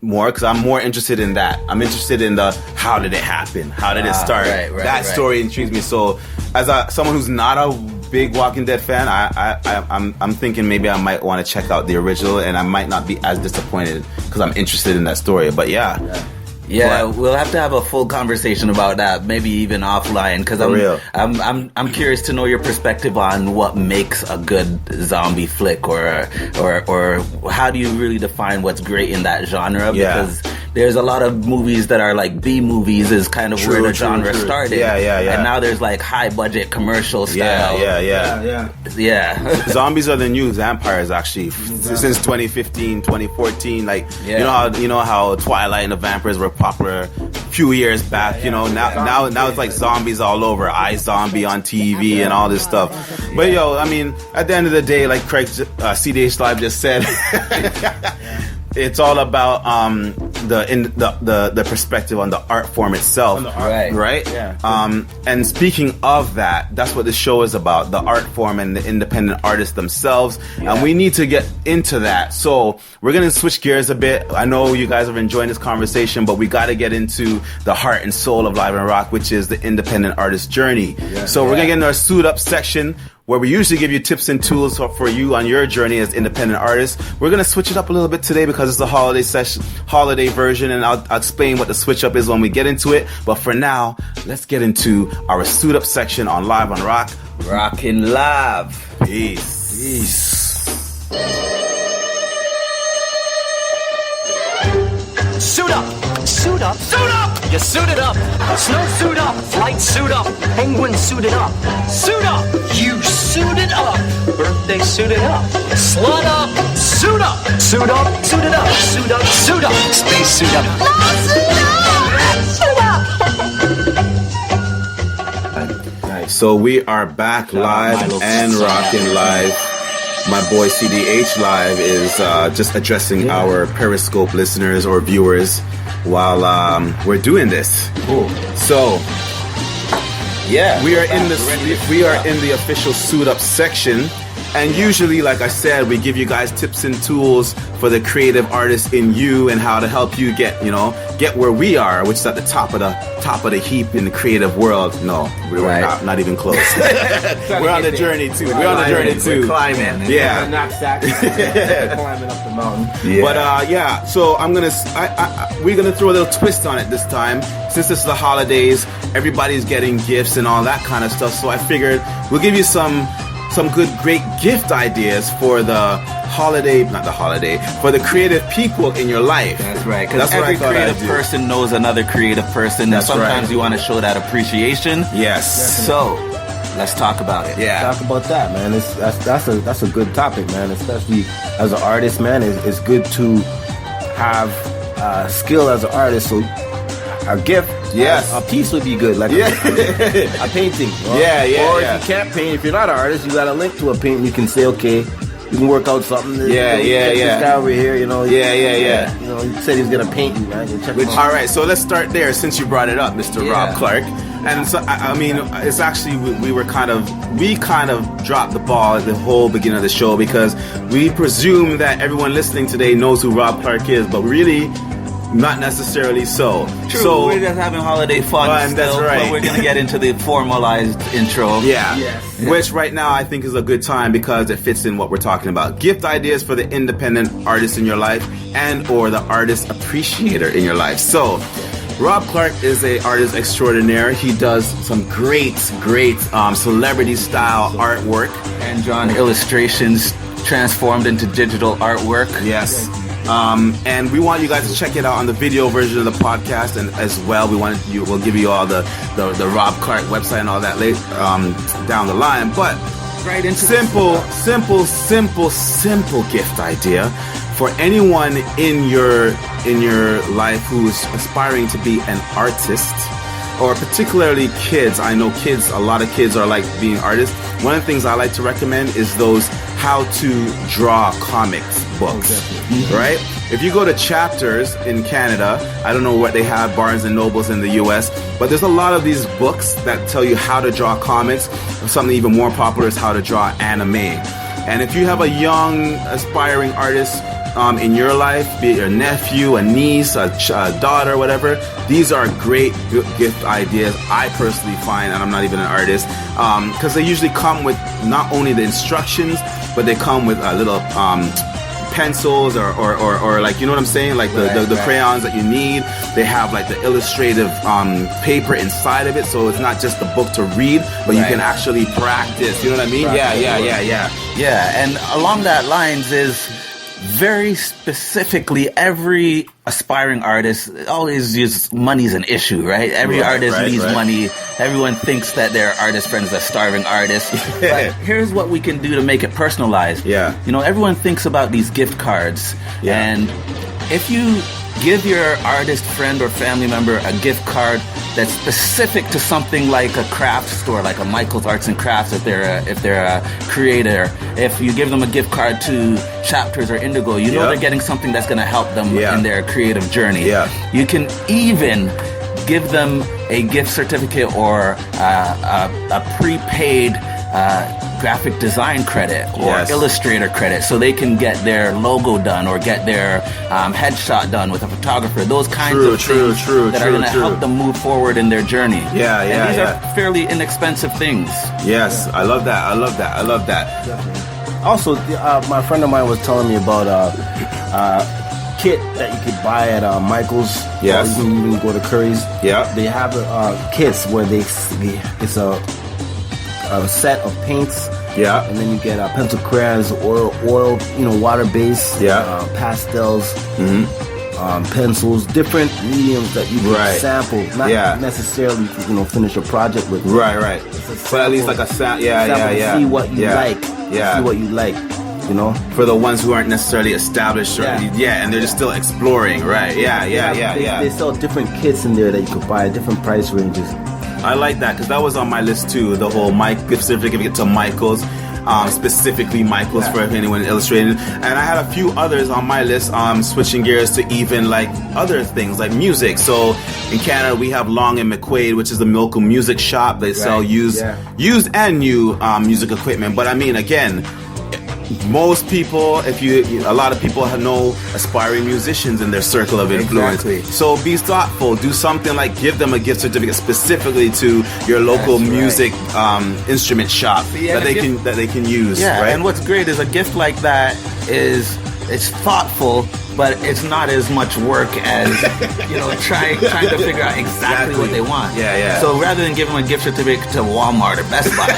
more because I'm more interested in that. I'm interested in the how did it happen? How did it start? That story intrigues me. So, as someone who's not a big Walking Dead fan, I'm thinking maybe I might want to check out the original, and I might not be as disappointed because I'm interested in that story. But yeah, we'll have to have a full conversation about that, maybe even offline, because I'm curious to know your perspective on what makes a good zombie flick, or how do you really define what's great in that genre? Because there's a lot of movies that are like B movies is kind of where the genre started. Yeah. And now there's like high budget commercial style. Yeah. Zombies are the new vampires actually since 2015, 2014. Like you know how Twilight and the vampires were popular a few years back. Now it's like zombies all over. iZombie on TV and all this stuff. But I mean, at the end of the day, like Craig CDH Live just said. It's all about the perspective on the art form itself, right? Yeah. And speaking of that, that's what the show is about: the art form and the independent artists themselves. Yeah. And we need to get into that. So we're gonna switch gears a bit. I know you guys are enjoying this conversation, but we got to get into the heart and soul of Live and Rock, which is the independent artist journey. Yeah. So we're gonna get into our suit up section. where we usually give you tips and tools for you on your journey as independent artists. We're going to switch it up a little bit today because it's the holiday version, and I'll explain what the switch up is when we get into it. But for now, let's get into our suit up section on Live on Rock. Rockin' Live. Peace. Suit up, suit up, suit up! You suited up. Snow suit up, flight suit up, penguin suited up. Suit up, you suited up. Birthday suited up. Slut up, suit up. Suit up, suited up. Suit up, suit up. Space suit up. Suit up! So we are back live and rocking live. My boy CDH Live is just addressing our Periscope listeners or viewers while we're doing this. Cool. So, yeah, we are in the official suit up section, and usually, like I said, we give you guys tips and tools for the creative artist in you and how to help you get where we are, which is at the top of the heap in the creative world. No, we're not even close. We're on the journey too. We're climbing. Yeah. Climbing up the mountain. Yeah. But so we're gonna throw a little twist on it this time. Since it's the holidays, everybody's getting gifts and all that kind of stuff. So I figured we'll give you some great gift ideas for the for the creative people in your life. That's right, because every creative person knows another creative person, and sometimes you want to show that appreciation. Yes. So, let's talk about it. Yeah. Talk about that, man. That's a good topic, man. Especially as an artist, man. It's good to have skill as an artist. So a gift, a piece would be good, like a painting. Or if you can't paint, if you're not an artist, you got a link to a painting. You can say, okay, you can work out something. This guy over here, You know, he said he was gonna paint you, man. Check him out. All right, so let's start there since you brought it up, Mr. Rawb Clarke. And so, I mean, it's actually we kind of dropped the ball at the whole beginning of the show because we presume that everyone listening today knows who Rawb Clarke is, but really, not necessarily so. True, so we're just having holiday fun still, that's right. But we're going to get into the formalized intro. Yeah. Yes. Which right now I think is a good time because it fits in what we're talking about. Gift ideas for the independent artist in your life and or the artist appreciator in your life. So, Rawb Clarke is an artist extraordinaire. He does some great celebrity-style artwork. Hand-drawn illustrations transformed into digital artwork. Yes. And we want you guys to check it out on the video version of the podcast, and as well, we'll give you all the Rawb Clarke website and all that later down the line. But right into simple gift idea for anyone in your life who's aspiring to be an artist, or particularly kids. I know a lot of kids are like being artists. One of the things I like to recommend is those how to draw comics books, right? If you go to Chapters in Canada, I don't know what they have, Barnes and Nobles in the US, but there's a lot of these books that tell you how to draw comics. Something even more popular is how to draw anime. And if you have a young aspiring artist in your life, be it your nephew, a niece, a daughter, whatever, these are great gift ideas, I personally find, and I'm not even an artist, because they usually come with not only the instructions, but they come with a little pencils or like, you know what I'm saying, like the crayons that you need. They have like the illustrative paper inside of it, so it's not just the book to read, but you can actually practice, you know what I mean? Yeah, and along that lines is very specifically, every aspiring artist always uses money's an issue, right? Every artist needs money. Everyone thinks that their artist friend is a starving artist. But here's what we can do to make it personalized. Yeah. You know, everyone thinks about these gift cards. Yeah. And if you give your artist friend or family member a gift card that's specific to something like a craft store, like a Michael's Arts and Crafts, if they're a creator. If you give them a gift card to Chapters or Indigo, you know they're getting something that's going to help them in their creative journey. Yeah. You can even give them a gift certificate or a prepaid graphic design credit or Yes. illustrator credit, so they can get their logo done or get their headshot done with a photographer. Those kinds of things that are going to help them move forward in their journey. And these are fairly inexpensive things. Yes, I love that. I love that. I love that. Also, my friend of mine was telling me about kit that you could buy at Michael's. Yes. Or you can even go to Curry's. Yeah. They have kits where it's a set of paints. Yeah. And then you get pencil crayons, oil, water base. Yeah. Pastels. Pencils, different mediums that you can sample, not necessarily finish a project with. Right. But at least like a sample. Yeah. See what you like. Yeah. See what you like. For the ones who aren't necessarily established, and they're just still exploring, right? Yeah. They sell different kits in there that you could buy, different price ranges. I like that because that was on my list too. The whole gift certificate to Michael's, specifically Michael's for anyone illustrated, and I had a few others on my list. Switching gears to even like other things like music. So in Canada we have Long and McQuaid, which is a local music shop. They sell used and new music equipment. But I mean, again, most people, a lot of people know aspiring musicians in their circle of influence. Exactly. So be thoughtful. Do something like give them a gift certificate specifically to your local music instrument shop that they can use. Yeah, right? and what's great is a gift like that it's thoughtful, but it's not as much work as trying to figure out exactly what they want. Yeah. So rather than giving them a gift certificate to Walmart or Best Buy,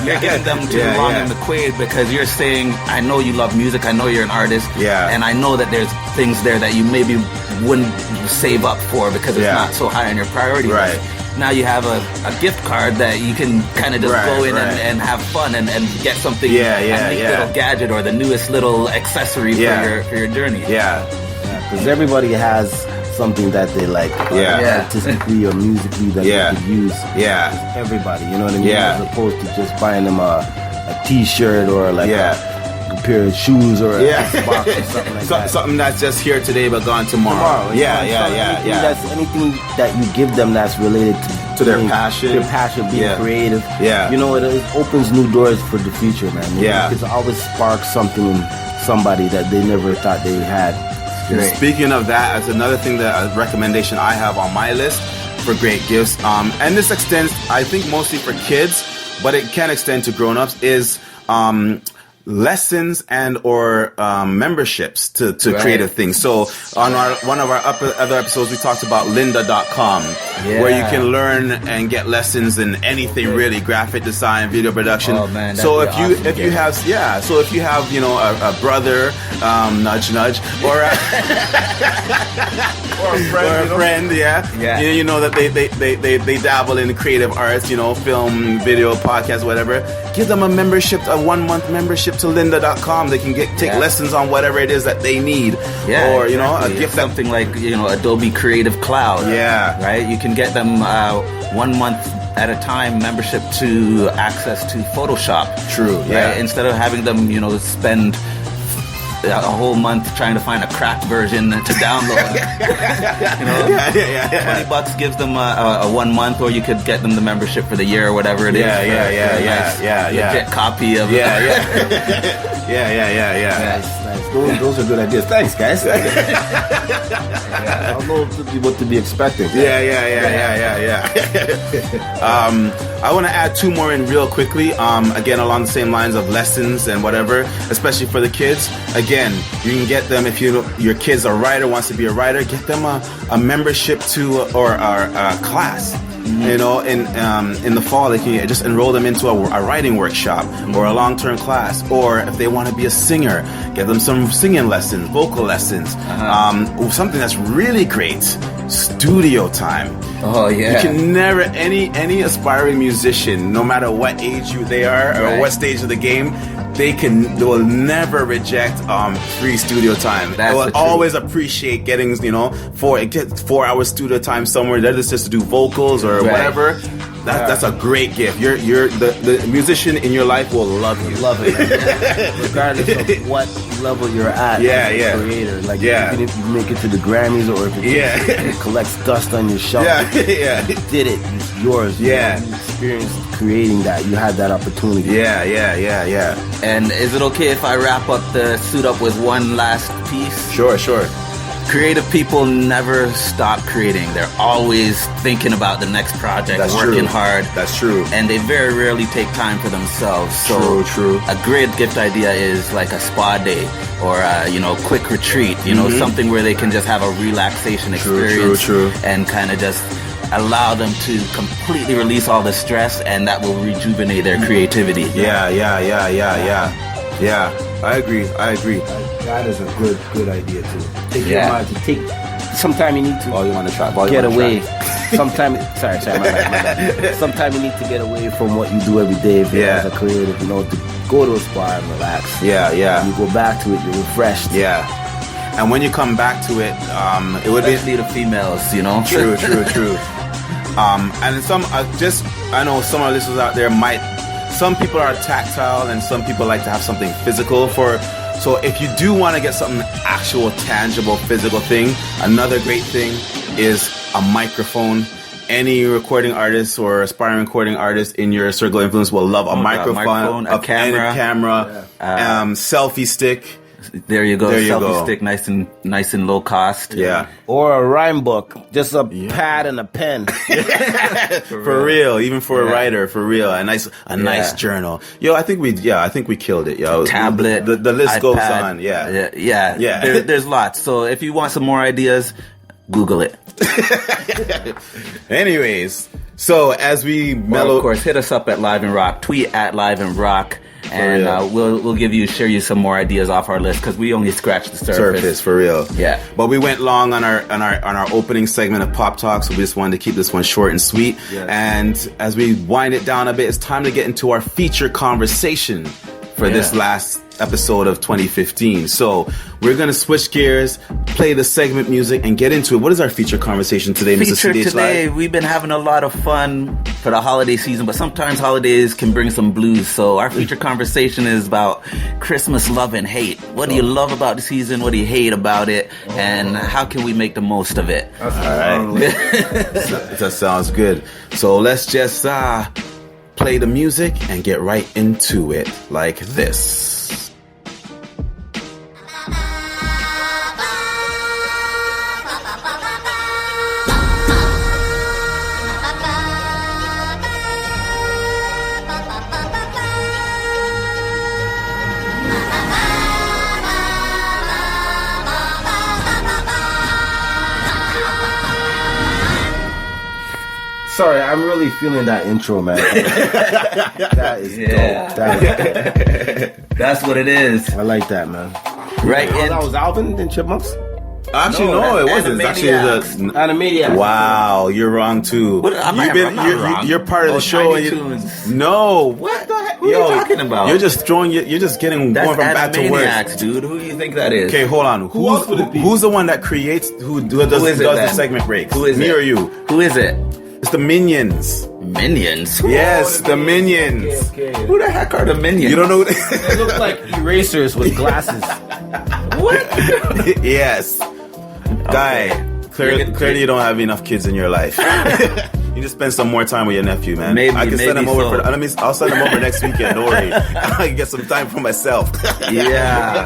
you're giving them to Long and McQuaid because you're saying, I know you love music, I know you're an artist, and I know that there's things there that you maybe wouldn't save up for because it's not so high on your priority list. Now you have a gift card that you can kind of just go in and have fun and get something, a neat little gadget or the newest little accessory for your journey. Because everybody has something that they like, artistically or musically that they could use. Everybody, you know what I mean? As opposed to just buying them a T-shirt or like a pair of shoes or a Xbox or something like that. Something that's just here today but gone tomorrow. That's anything that you give them that's related to their passion. Their passion, being creative. Yeah. It opens new doors for the future, man. It's always sparks something in somebody that they never thought they had. Speaking of that, that's another thing, that a recommendation I have on my list for great gifts, and this extends, I think, mostly for kids, but it can extend to grown-ups, is lessons and or memberships to creative things. So on one of our other episodes, we talked about lynda.com, where you can learn and get lessons in anything really, graphic design, video production. Oh man, so if you have a brother, nudge, or a friend, you know that they dabble in creative arts, film, video, podcast, whatever. Give them a 1-month membership to lynda.com. They can take lessons on whatever it is that they need. Or a gift, something like Adobe Creative Cloud. Right. You can get them 1 month at a time membership to access to Photoshop. True. Right? Instead of having them spend a whole month trying to find a cracked version to download. $20 gives them a 1 month, or you could get them the membership for the year or whatever it is. Legit copy of Yeah. Nice. Those are good ideas. Thanks, guys. I don't know what to be expecting. I want to add 2 more in real quickly. Again, along the same lines of lessons and whatever, especially for the kids. Again, you can get them, if your kid's a writer, wants to be a writer, get them a membership to or a class. In the fall, they can just enroll them into a writing workshop or a long-term class. Or if they want to be a singer, get them some singing lessons, vocal lessons. Something that's really great, studio time. Oh yeah. You can never, any aspiring musician, no matter what age they are or what stage of the game, they will never reject free studio time. They will always appreciate getting 4 hours studio time somewhere. That's just to do vocals or whatever. That's a great gift. You're the musician in your life will love you. Love it, regardless of what level you're at. As a creator, like even if you make it to the Grammys or if it collects dust on your shelf, you did it. It's yours. You experienced creating that. You had that opportunity. Yeah. And is it okay if I wrap up the Suit Up with one last piece? Sure. Creative people never stop creating. They're always thinking about the next project, working hard. That's true. And they very rarely take time for themselves. So True. A great gift idea is like a spa day or a, quick retreat, something where they can just have a relaxation experience and kind of just allow them to completely release all the stress, and that will rejuvenate their creativity. Yeah. I agree. That is a good idea too. Take your mind to take. Sometimes you need to. Oh, you want to try? Get away. Sometimes, sorry, my bad. Sometimes you need to get away from what you do every day. If you're as a creative, to go to a spa and relax. Yeah. When you go back to it, you're refreshed. Yeah. And when you come back to it, it would be the females, True. And I know some of our listeners out there some people are tactile and some people like to have something physical so if you do want to get something actual, tangible, physical thing, another great thing is a microphone. Any recording artist or aspiring recording artist in your circle of influence will love a microphone, a camera, selfie stick. There you go. Selfie stick, nice and low cost. Yeah. Or a rhyme book, just a pad and a pen. For real, even for a writer, for real, a nice journal. Yo, I think we killed it. Yo, tablet, the list iPad, goes on. Yeah. There's lots. So if you want some more ideas, Google it. Anyways, so as we mellow, of course, hit us up at Live and Rock. Tweet at Live and Rock. And we'll share you some more ideas off our list because we only scratched the surface. For real. Yeah. But we went long on our opening segment of Pop Talk, so we just wanted to keep this one short and sweet. Yes. And as we wind it down a bit, it's time to get into our feature conversation for this last episode of 2015. So we're going to switch gears, play the segment music, and get into it. What is our feature conversation today, Mr. CDH today, Live? we've been having a lot of fun for the holiday season, but sometimes holidays can bring some blues. So our feature conversation is about Christmas love and hate. What do you love about the season? What do you hate about it? And how can we make the most of it? All right. That sounds good. So let's just play the music and get right into it like this. Sorry, I'm really feeling that intro, man. That is dope. That's what it is. I like that, man. Right? That was Alvin and Chipmunks? Actually, no, it wasn't. It's actually the Animaniacs. Wow, you're wrong too. I'm not wrong. You're part of the show. No, what the heck? Who are you talking about? You're just getting That's going from bad to worse, dude. Who do you think that is? Okay, hold on. Who's the one that creates? Who does the segment breaks? Who is me it? or you? Who is it? It's the Minions. Minions? Yes, the Minions. Okay. Who the heck are the Minions? You don't know? They look like erasers with glasses. What? Yes. Guy, clearly you don't have enough kids in your life. You just spend some more time with your nephew, man. I can send him over. I'll send him over next weekend. Don't worry. I can get some time for myself. Yeah.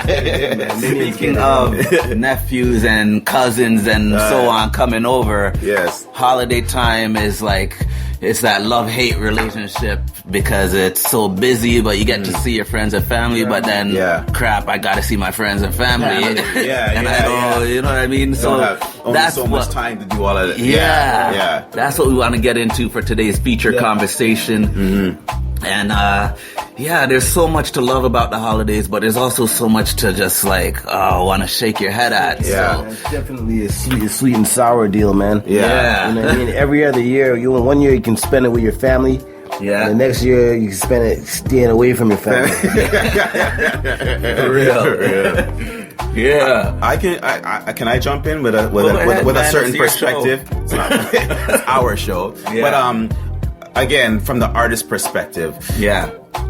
Speaking of nephews and cousins and so on coming over, yes, holiday time is like it's that love-hate relationship because it's so busy, but you get to see your friends and family. But then, crap, I gotta see my friends and family. And I don't, you know what I mean? So that's so much time to do all of it. Yeah. That's what we want to get into for today's feature conversation. Mm-hmm. And there's so much to love about the holidays, but there's also so much to just want to shake your head at. Yeah, so. It's definitely a sweet and sour deal, man. Yeah. You know what I mean? Every other year, one year you can spend it with your family. Yeah. And the next year you can spend it staying away from your family. For real. Yeah. Can I jump in with a certain perspective? It's our show. Yeah. But again, from the artist perspective,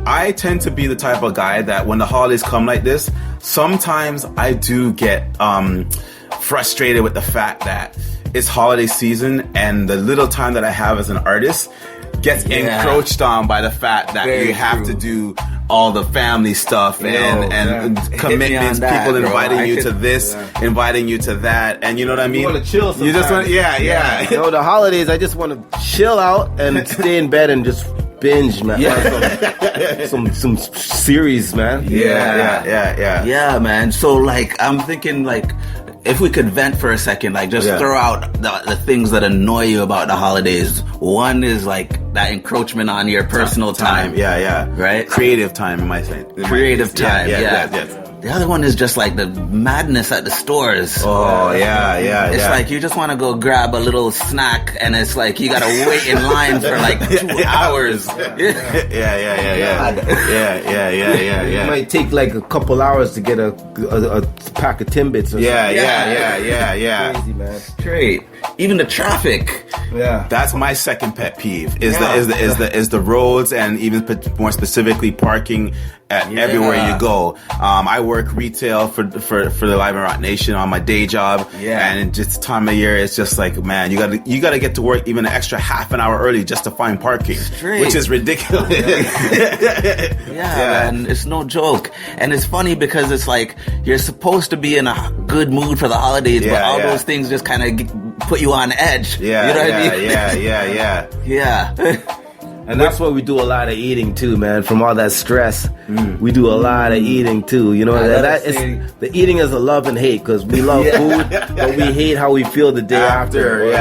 I tend to be the type of guy that when the holidays come like this, sometimes I do get frustrated with the fact that it's holiday season and the little time that I have as an artist gets encroached on by the fact that you have to do all the family stuff and commitments, people inviting you to this, inviting you to that, and you know what I mean? You want to chill sometimes. You just want, You know, the holidays, I just want to chill out and stay in bed and just binge, man. Some series, man. Yeah, man. So, like, I'm thinking, like, if we could vent for a second, like, just throw out the things that annoy you about the holidays. One is, like, that encroachment on your personal time. Right? Creative time, in my thing. Creative time, The other one is just like the madness at the stores. Oh, It's like you just want to go grab a little snack and it's like you got to wait in line for like 2 hours. It might take like a couple hours to get a pack of Timbits or something. Crazy, man. Straight. Even the traffic. That's my second pet peeve is the roads, and even more specifically parking at everywhere you go. I work retail for the Live and Rock Nation on my day job, and just time of year, it's just like, man, you gotta get to work even an extra half an hour early just to find parking, which is ridiculous. Man, it's no joke, and it's funny because it's like you're supposed to be in a good mood for the holidays, but all those things just kind of put you on edge. You know what I mean? And that's why we do a lot of eating too, man. From all that stress, we do a lot of eating too. You know, the eating is a love and hate, because we love food, but we hate how we feel the day after. Real.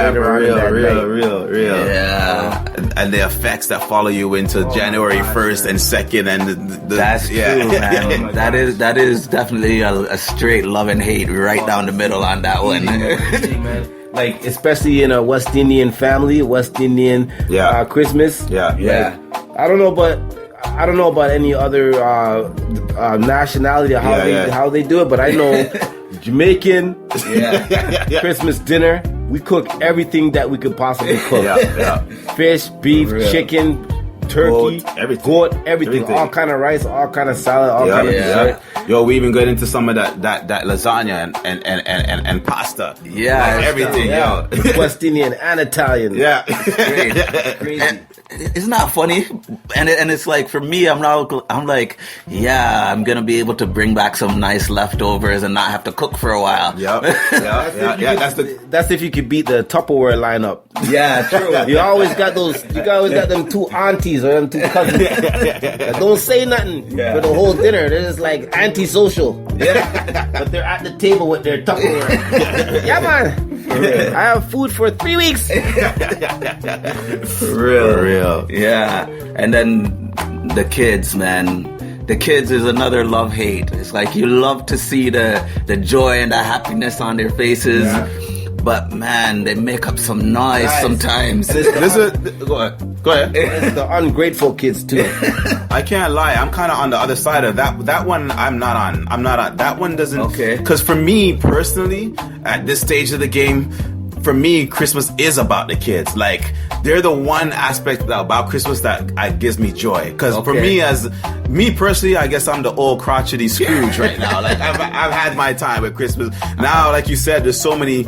And the effects that follow you into January 1st and 2nd, and that's true, man. that is definitely a straight love and hate right down the middle on that one. Like, especially in a West Indian family, West Indian Christmas. I don't know about any other nationality, how they do it, but I know Jamaican Christmas dinner, we cook everything that we could possibly cook. Fish, beef, chicken, turkey, goat, everything. All kind of rice, all kind of salad, all kind of dessert. Yo, we even get into some of that lasagna and pasta. Everything. Yo, West Indian and Italian. Crazy. Isn't that funny? And it's like, for me, I'm like, I'm gonna be able to bring back some nice leftovers and not have to cook for a while. That's if you could beat the Tupperware lineup. True. You always got them two aunties or them two cousins that don't say nothing for the whole dinner. They're just like antisocial. But they're at the table with their Tupperware. Man. I have food for 3 weeks. For real. Yeah. And then the kids, man. The kids is another love-hate. It's like you love to see the joy and the happiness on their faces. But man, they make up some noise sometimes. Go ahead. It's the ungrateful kids too. I can't lie. I'm kind of on the other side of that. That one, I'm not on. That one doesn't. Okay. Because for me personally, at this stage of the game, for me, Christmas is about the kids. Like, they're the one aspect about Christmas that gives me joy. Because for me personally, I guess I'm the old crotchety Scrooge right now. Like, I've had my time with Christmas. Now, like you said, there's so many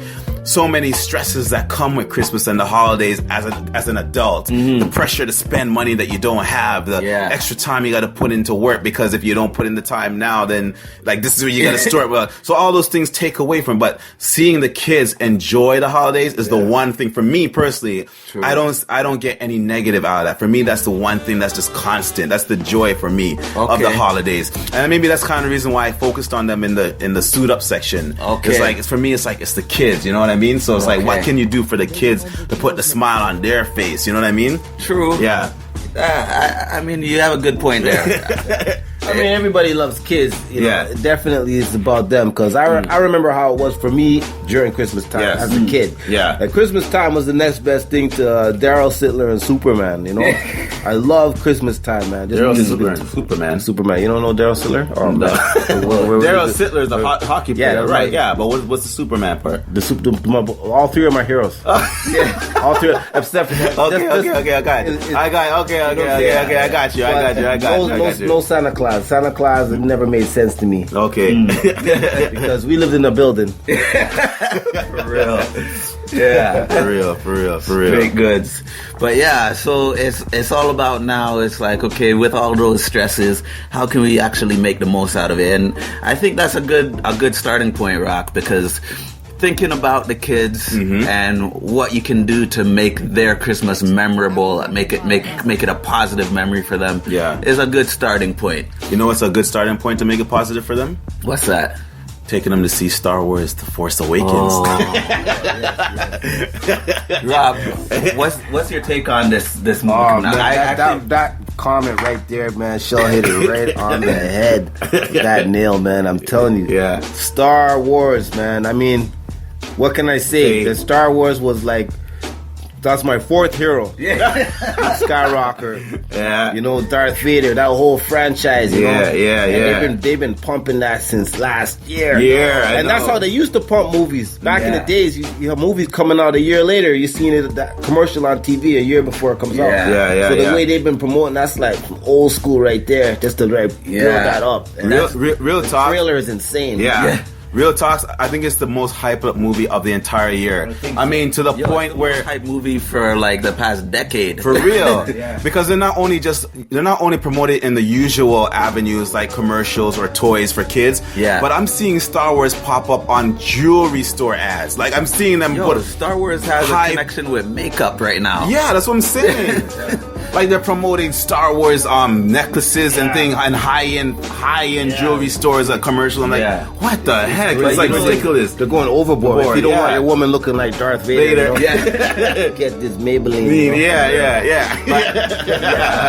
stresses that come with Christmas and the holidays as an adult. The pressure to spend money that you don't have, the extra time you got to put into work, because if you don't put in the time now, then like this is where you got to store it. Well, so all those things take away from. But seeing the kids enjoy the holidays is the one thing for me personally. True. I don't get any negative out of that. For me, that's the one thing that's just constant. That's the joy for me of the holidays, and maybe that's kind of the reason why I focused on them in the suit up section. It's like for me, it's the kids. You know what I mean? So it's like, what can you do for the kids to put the smile on their face? You know what I mean? True. Yeah. I mean, you have a good point there. I mean, everybody loves kids. You know, it definitely is about them. Because I remember how it was for me during Christmas time as a kid. Yeah. Like, Christmas time was the next best thing to Daryl Sittler and Superman, you know? I love Christmas time, man. Daryl Sittler and Superman. Superman. You don't know Daryl Sittler? Oh, no. Daryl Sittler is the hockey player, right? Yeah, but what's the Superman part? All three of my heroes. All three, except for Okay, I got it. I got you. No Santa Claus. Santa Claus, it never made sense to me. Okay. Because we lived in a building. For real. Yeah. For real. Great goods. But yeah, so it's all about now, it's like, okay, with all those stresses, how can we actually make the most out of it? And I think that's a good starting point, Rock, because thinking about the kids and what you can do to make their Christmas memorable, make it a positive memory for them, is a good starting point. You know what's a good starting point to make it positive for them? What's that? Taking them to see Star Wars: The Force Awakens. Rob, what's your take on this movie? That comment right there, man, Shell hit it right on the head. That nail, man. I'm telling you. Yeah. Star Wars, man. I mean, what can I say? The Star Wars was like, that's my fourth hero. Skywalker. Yeah. You know, Darth Vader, that whole franchise, you know. Yeah. They've been pumping that since last year. Yeah, and that's how they used to pump movies. Back in the days, you have movies coming out a year later, you seen that commercial on TV a year before it comes out. So the way they've been promoting, that's like old school right there, just to build that up. And real talk. The trailer is insane. Yeah. Real talks, I think it's the most hyped up movie of the entire year. I mean, to the point where hype movie for like the past decade. For real. Because they're not only promoted in the usual avenues like commercials or toys for kids. But I'm seeing Star Wars pop up on jewelry store ads. Like, I'm seeing them put Star Wars has a connection with makeup right now. Yeah, that's what I'm saying. Like, they're promoting Star Wars necklaces and things and high-end jewelry stores, a commercial. I'm like, what the heck? It's like ridiculous. They're going overboard. If you don't want your woman looking like Darth Vader, get this Maybelline.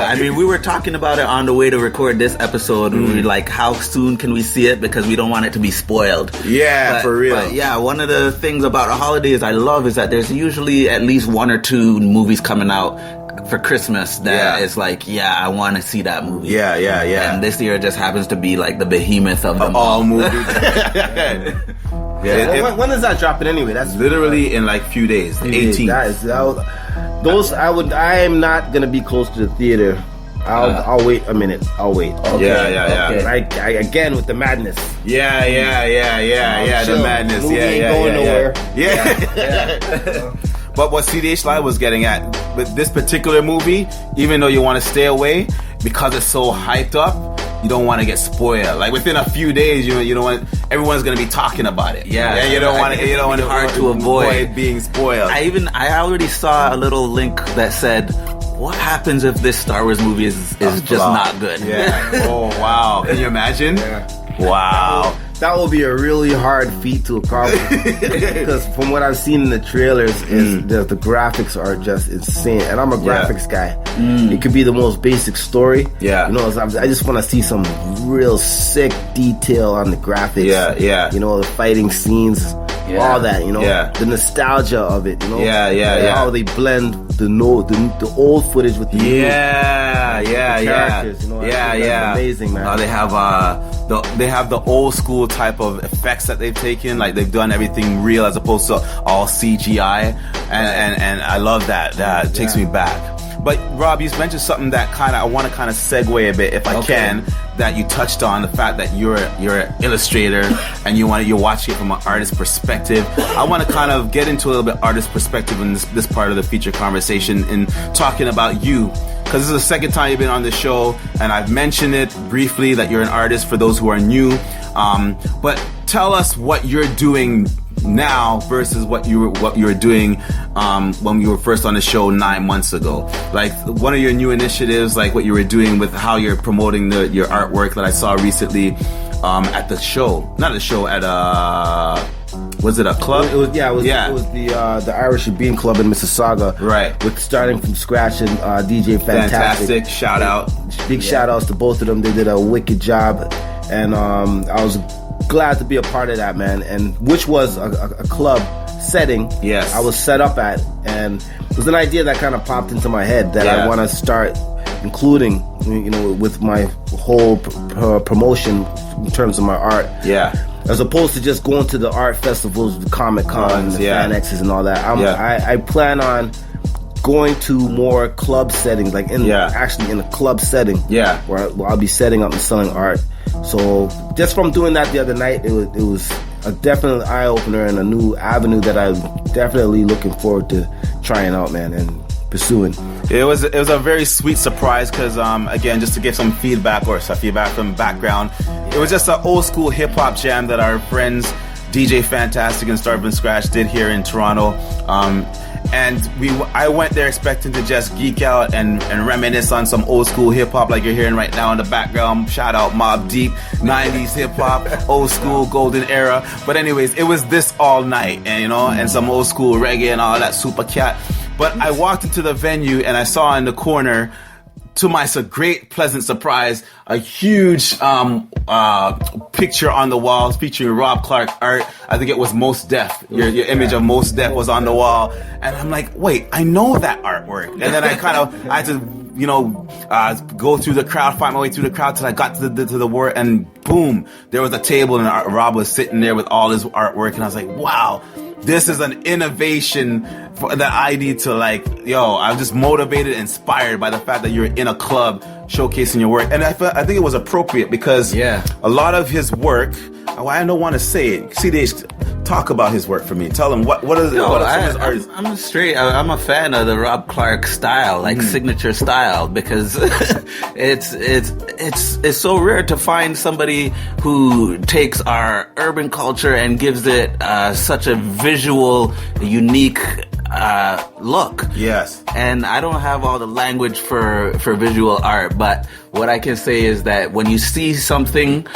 I mean, we were talking about it on the way to record this episode. We were like, how soon can we see it? Because we don't want it to be spoiled. For real. But yeah, one of the things about the holidays I love is that there's usually at least one or two movies coming out for Christmas that is like, I want to see that movie. And this year just happens to be like the behemoth of them all movies. When is that dropping anyway? That's literally in like few days. The 18th. I am not gonna be close to the theater. I'll wait a minute. I'll wait. Okay. Again with the madness. The madness. Movie ain't going nowhere. But what CDH Live was getting at with this particular movie, even though you want to stay away because it's so hyped up, you don't want to get spoiled. Like, within a few days, you don't want everyone's going to be talking about it. You don't want it hard to avoid being spoiled. I already saw a little link that said, what happens if this Star Wars movie is just not good? Oh, wow. Can you imagine? Wow. That will be a really hard feat to accomplish. Because from what I've seen in the trailers, the graphics are just insane. And I'm a graphics guy. It could be the most basic story. You know, I just want to see some real sick detail on the graphics. You know, the fighting scenes. All that, you know, the nostalgia of it, you know, how they blend the old footage with the new characters, you know, amazing, man. They have the old school type of effects that they've taken, like they've done everything real as opposed to all CGI, and I love that. That takes me back. But Rob, you mentioned something that I want to segue a bit, if I can, that you touched on, the fact that you're an illustrator and you're watching it from an artist perspective. I want to get into a little bit artist perspective in this part of the feature conversation and talking about you. Because this is the second time you've been on the show, and I've mentioned it briefly that you're an artist for those who are new. But tell us what you're doing now versus what you were doing when you were first on the show 9 months ago. Like, one of your new initiatives, like what you were doing with how you're promoting your artwork that I saw recently at the show. Not the show, at Was it a club? It was the Irish Bean Club in Mississauga. Right. With starting from scratch and DJ Fantastic. Shout out. Big shout outs to both of them. They did a wicked job, and I was glad to be a part of that, man. And which was a club setting. Yes. I was set up at, and it was an idea that kind of popped into my head that I want to start including, with my whole promotion in terms of my art. Yeah. As opposed to just going to the art festivals, the Comic Con, the Fan X's and all that. I plan on going to more club settings, like actually in a club setting. Yeah. Where I'll be setting up and selling art. So just from doing that the other night, it was a definite eye opener and a new avenue that I'm definitely looking forward to trying out, man, and pursuing. It was a very sweet surprise because again, just to give some feedback from background, it was just an old school hip hop jam that our friends DJ Fantastic and Start from Scratch did here in Toronto. And I went there expecting to just geek out and reminisce on some old school hip hop like you're hearing right now in the background. Shout out Mobb Deep, 90s hip hop, old school golden era. But anyways, it was this all night, and and some old school reggae and all that super cat. But I walked into the venue and I saw in the corner, to my great pleasant surprise, a huge picture on the walls featuring Rawb Clarke art. I think it was Most Def. Your image of Most Def was on the wall, and I'm like, wait, I know that artwork. And then I had to go through the crowd, find my way through the crowd till I got to the word, and boom, there was a table and Rob was sitting there with all his artwork, and I was like, wow. This is an innovation that I need to I'm just motivated, inspired by the fact that you're in a club showcasing your work. And I think it was appropriate because a lot of his work, I don't want to say it. CDH, talk about his work for me. Tell him what is it? What are his artists? I'm a fan of the Rawb Clarke style, signature style, because it's so rare to find somebody who takes our urban culture and gives it such a visual, unique look. Yes. And I don't have all the language for visual art, but what I can say is that when you see something,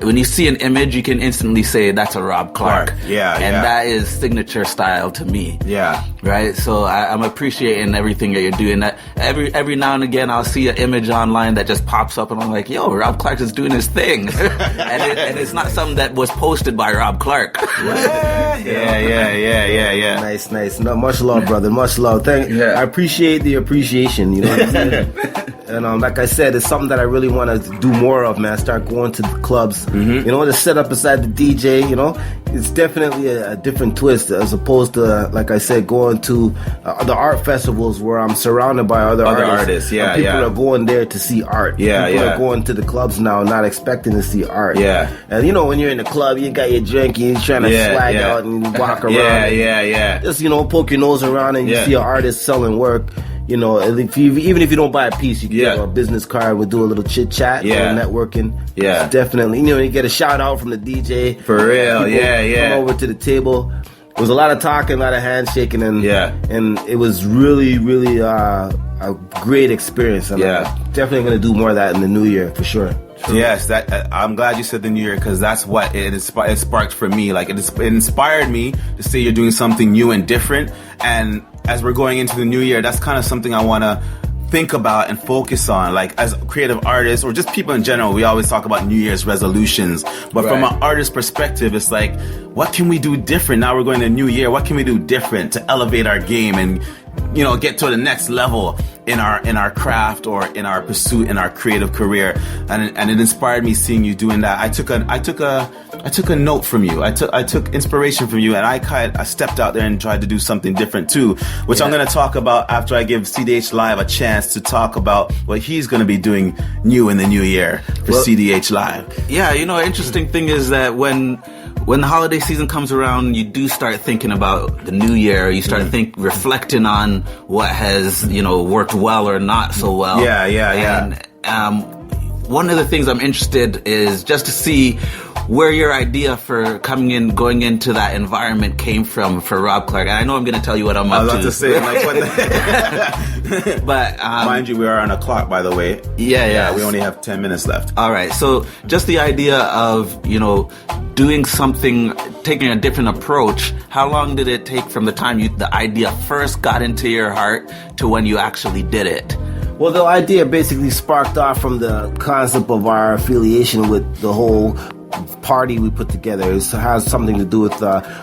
when you see an image, you can instantly say that's a Rawb Clarke. And that is signature style to me. Yeah. Right? So I'm appreciating everything that you're doing. That every now and again, I'll see an image online that just pops up and I'm like, yo, Rawb Clarke is doing his thing. and it's not something that was posted by Rawb Clarke. Yeah. Nice. No, much love, brother. Much love. I appreciate the appreciation, you know what I'm saying? And like I said, it's something that I really want to do more of, man. Start going to the clubs, to set up beside the DJ, it's definitely a different twist as opposed to, like I said, going to the art festivals where I'm surrounded by other artists. Yeah, people are going there to see art. People are going to the clubs now not expecting to see art. Yeah. And when you're in the club, you got your drink and you're trying to swag out and walk around. Just, poke your nose around and you see an artist selling work. Even if you don't buy a piece, you can get a business card. We'll do a little chit chat, networking. Yeah, definitely. You get a shout out from the DJ. For real, come over to the table. It was a lot of talking, a lot of handshaking, and it was really, really a great experience. And I'm definitely going to do more of that in the new year for sure. Yes, I'm glad you said the new year because that's what it sparked for me. Like it inspired me to say you're doing something new and different. And as we're going into the new year, that's kind of something I want to think about and focus on. Like as creative artists or just people in general, we always talk about New Year's resolutions. But from an artist perspective, it's like, what can we do different? Now we're going to a new year. What can we do different to elevate our game and get to the next level in our craft or in our pursuit in our creative career, and it inspired me seeing you doing that. I took a note from you. I took inspiration from you, and I stepped out there and tried to do something different too, which I'm going to talk about after I give CDH Live a chance to talk about what he's going to be doing new in the new year for CDH Live. Yeah, interesting thing is that when the holiday season comes around, you do start thinking about the new year. You start reflecting on what has, worked well or not so well. Yeah. And one of the things I'm interested is just to see where your idea for going into that environment came from for Rawb Clarke. And I know I'm going to tell you what I'm up to. I was about to say, like, what but mind you, we are on a clock, by the way. Yeah. We only have 10 minutes left. All right. So just the idea of, doing something, taking a different approach. How long did it take from the time the idea first got into your heart to when you actually did it? Well, the idea basically sparked off from the concept of our affiliation with the whole party we put together. It has something to do with,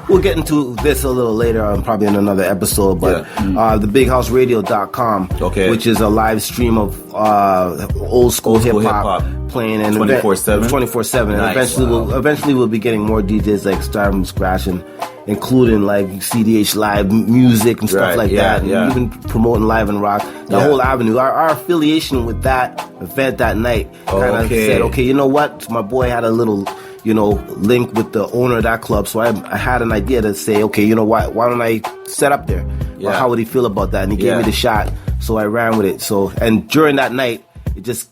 we'll get into this a little later on, probably in another episode, but the BigHouseRadio.com, which is a live stream of old school hip-hop playing and 24/7. 24/7. Nice. And eventually we'll be getting more DJs like starting from scratch, and including like CDH live music and stuff like that, and even promoting Live and Rock, the whole avenue. Our affiliation with that event that night kind of said, okay, you know what? My boy had a little, link with the owner of that club, so I had an idea to say, okay, you know what? Why don't I set up there? Or how would he feel about that? And he gave me the shot, so I ran with it. So, and during that night, it just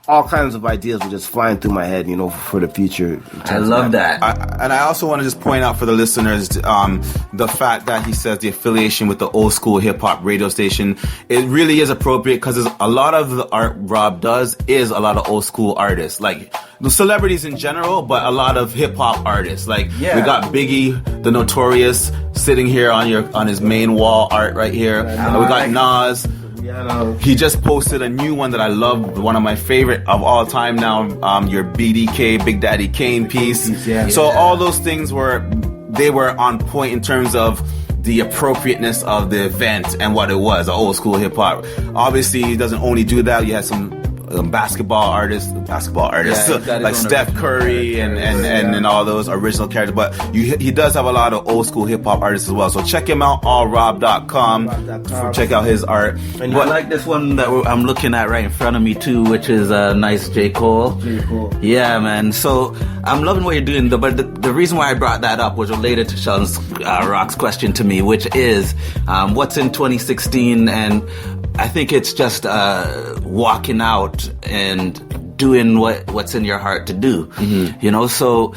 all kinds of ideas were just flying through my head, for the future. I love that. And I also want to just point out for the listeners, the fact that he says the affiliation with the old school hip hop radio station, it really is appropriate because a lot of the art Rawb does is a lot of old school artists, like the celebrities in general, but a lot of hip hop artists. Like we got Biggie, the Notorious, sitting here on his main wall art right here. And we got Nas. He just posted a new one that I love, one of my favorite of all time now, your BDK, Big Daddy Kane piece. So all those things were on point in terms of the appropriateness of the event and what it was, old school hip hop. Obviously, he doesn't only do that. You had some basketball artists like Steph Curry and all those original characters, but he does have a lot of old school hip hop artists as well. So check him out, allrawb.com. Check out his art. And I like this one that I'm looking at right in front of me too, which is a nice J. Cole. Yeah, man. So I'm loving what you're doing, but the reason why I brought that up was related to Sean's Rock's question to me, which is what's in 2016, and I think it's just walking out and doing what's in your heart to do. So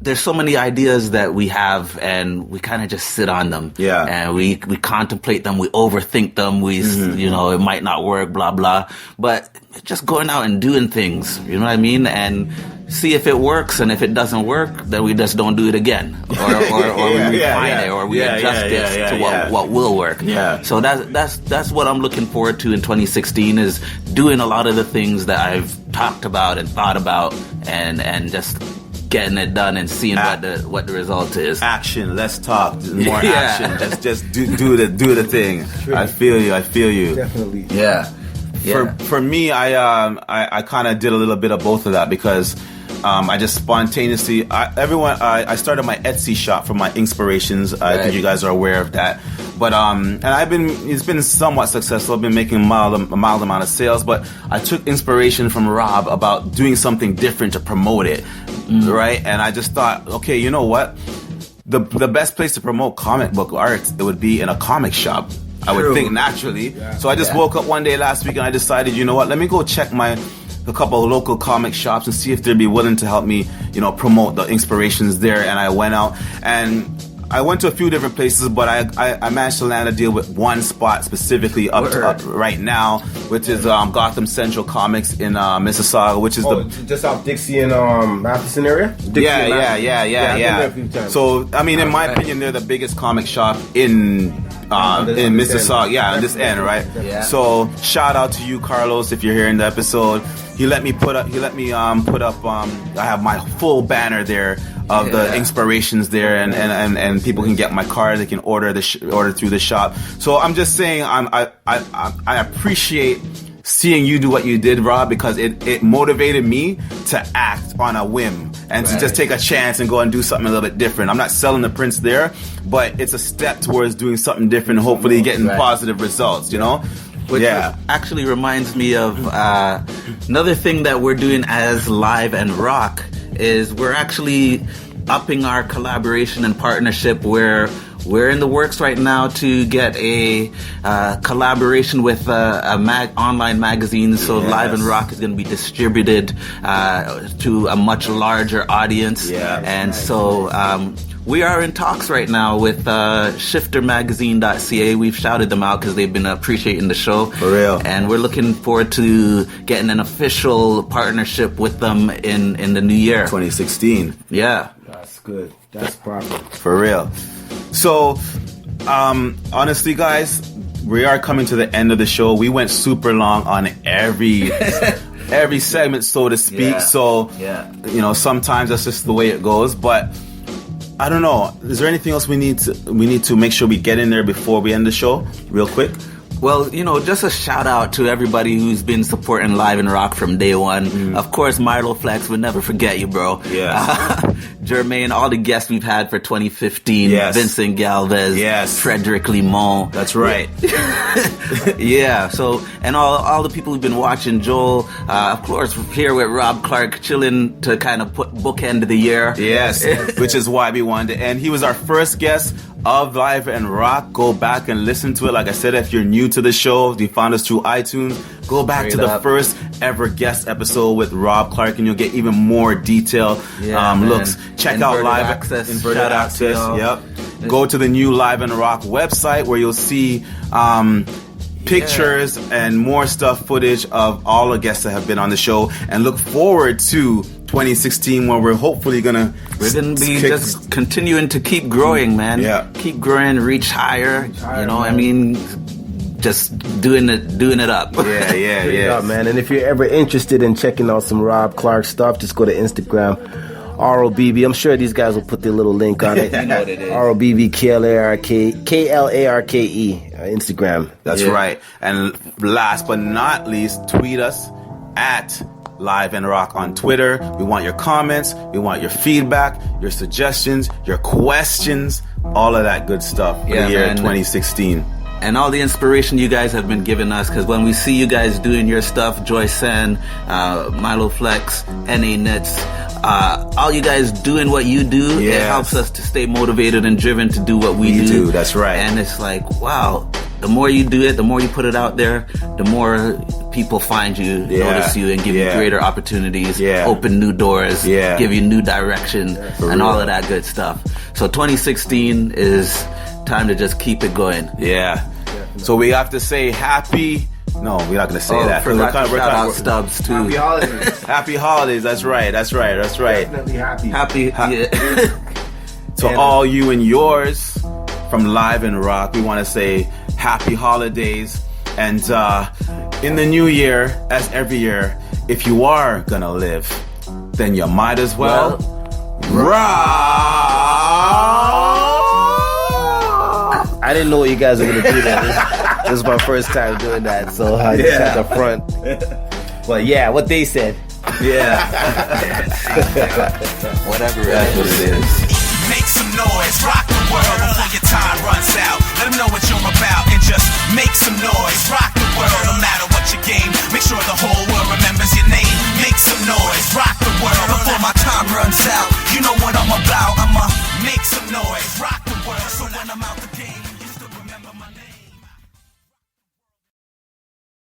there's so many ideas that we have, and we kind of just sit on them. And we contemplate them, we overthink them, it might not work, blah blah. But just going out and doing things, you know what I mean? And see if it works, and if it doesn't work, then we just don't do it again, or we refine it, or we adjust it to what will work. So that's what I'm looking forward to in 2016, is doing a lot of the things that I've talked about and thought about, and just getting it done and seeing what the result is. Action. Let's talk. More action. Just do the thing. True. I feel you. Definitely. Yeah. For me, I kind of did a little bit of both of that, because I just spontaneously, I started my Etsy shop for my inspirations. I think you guys are aware of that. But and it's been somewhat successful. I've been making a mild amount of sales, but I took inspiration from Rawb about doing something different to promote it, right? And I just thought, okay, you know what? The best place to promote comic book art, it would be in a comic shop. I would think naturally. So I just woke up one day last week and I decided, you know what? Let me go check a couple of local comic shops and see if they'd be willing to help me, promote the inspirations there. And I went out and I went to a few different places, but I managed to land a deal with one spot specifically up right now, which is Gotham Central Comics in Mississauga, which is just off Dixie and Matheson area. Yeah. So I mean, in my opinion, they're the biggest comic shop in Mississauga, on this end, right? So shout out to you, Carlos, if you're hearing the episode. He let me put up. I have my full banner there of the inspirations there, and people can get my card. They can order through the shop. So I'm just saying, I appreciate seeing you do what you did, Rawb, because it motivated me to act on a whim and to just take a chance and go and do something a little bit different. I'm not selling the prints there, but it's a step towards doing something different, and hopefully getting positive results, Which actually reminds me of another thing that we're doing as Live and Rock is we're actually upping our collaboration and partnership, where we're in the works right now to get a collaboration with a online magazine. So Live and Rock is going to be distributed to a much larger audience. Yeah, and so we are in talks right now with shiftermagazine.ca. We've shouted them out because they've been appreciating the show. For real. And we're looking forward to getting an official partnership with them in the new year. 2016. Yeah. That's good. That's proper. For real. So, honestly, guys, we are coming to the end of the show. We went super long on every segment, so to speak. Yeah. So, you know, sometimes that's just the way it goes. But I don't know. Is there anything else we need to make sure we get in there before we end the show, real quick? Well, you know, just a shout out to everybody who's been supporting Live and Rock from day one. Of course, Marlo Flex, we'll never forget you, bro. Yes. Jermaine, all the guests we've had for 2015. Yes. Vincent Galvez. Yes. Frederick Limon. That's right. Yeah. So, and all the people who've been watching. Joel, of course, here with Rawb Clarke, chilling to kind of put bookend the year. Yes. Which is why we wanted to end. He was our first guest of Live and Rock. Go back and listen to it. Like I said, if you're new to the show, if you found us through iTunes, go back to the first ever guest episode with Rawb Clarke, and you'll get even more detailed looks. Check out Live Access. Inverted Access. Yep. Go to the new Live and Rock website where you'll see pictures and more footage of all the guests that have been on the show, and look forward to 2016 where we're hopefully gonna be just continuing to keep growing, man. Yeah, keep growing, reach higher. You know, man. I mean, just doing it up. Yeah, man. And if you're ever interested in checking out some Rawb Clarke stuff, just go to Instagram. ROBB. I'm sure these guys will put their little link on it. You know what it is. ROBB KLARKE Instagram. That's right. And last but not least, tweet us at Live and Rock on Twitter. We want your comments. We want your feedback, your suggestions, your questions, all of that good stuff for the year 2016. And all the inspiration you guys have been giving us, because when we see you guys doing your stuff, Joy Sen, Milo Flex, NA Nets, all you guys doing what you do, it helps us to stay motivated and driven to do what we do. That's right. And it's like, wow, the more you do it, the more you put it out there, the more people find you, notice you, and give you greater opportunities, open new doors, give you new direction, and all of that good stuff. So 2016 is time to just keep it going. Yeah. So we have to say happy... No, we're not going to say that. Forgot to shout out Stubbs, too. Happy holidays. Happy holidays. That's right. Definitely happy. To all you and yours from Live and Rock, we want to say happy holidays. And in the new year, as every year, if you are going to live, then you might as well rock. I didn't know you guys were going to do that. This is my first time doing that, so I just had the front. But yeah, what they said. Yeah. Whatever. That's what it is. Make some noise, rock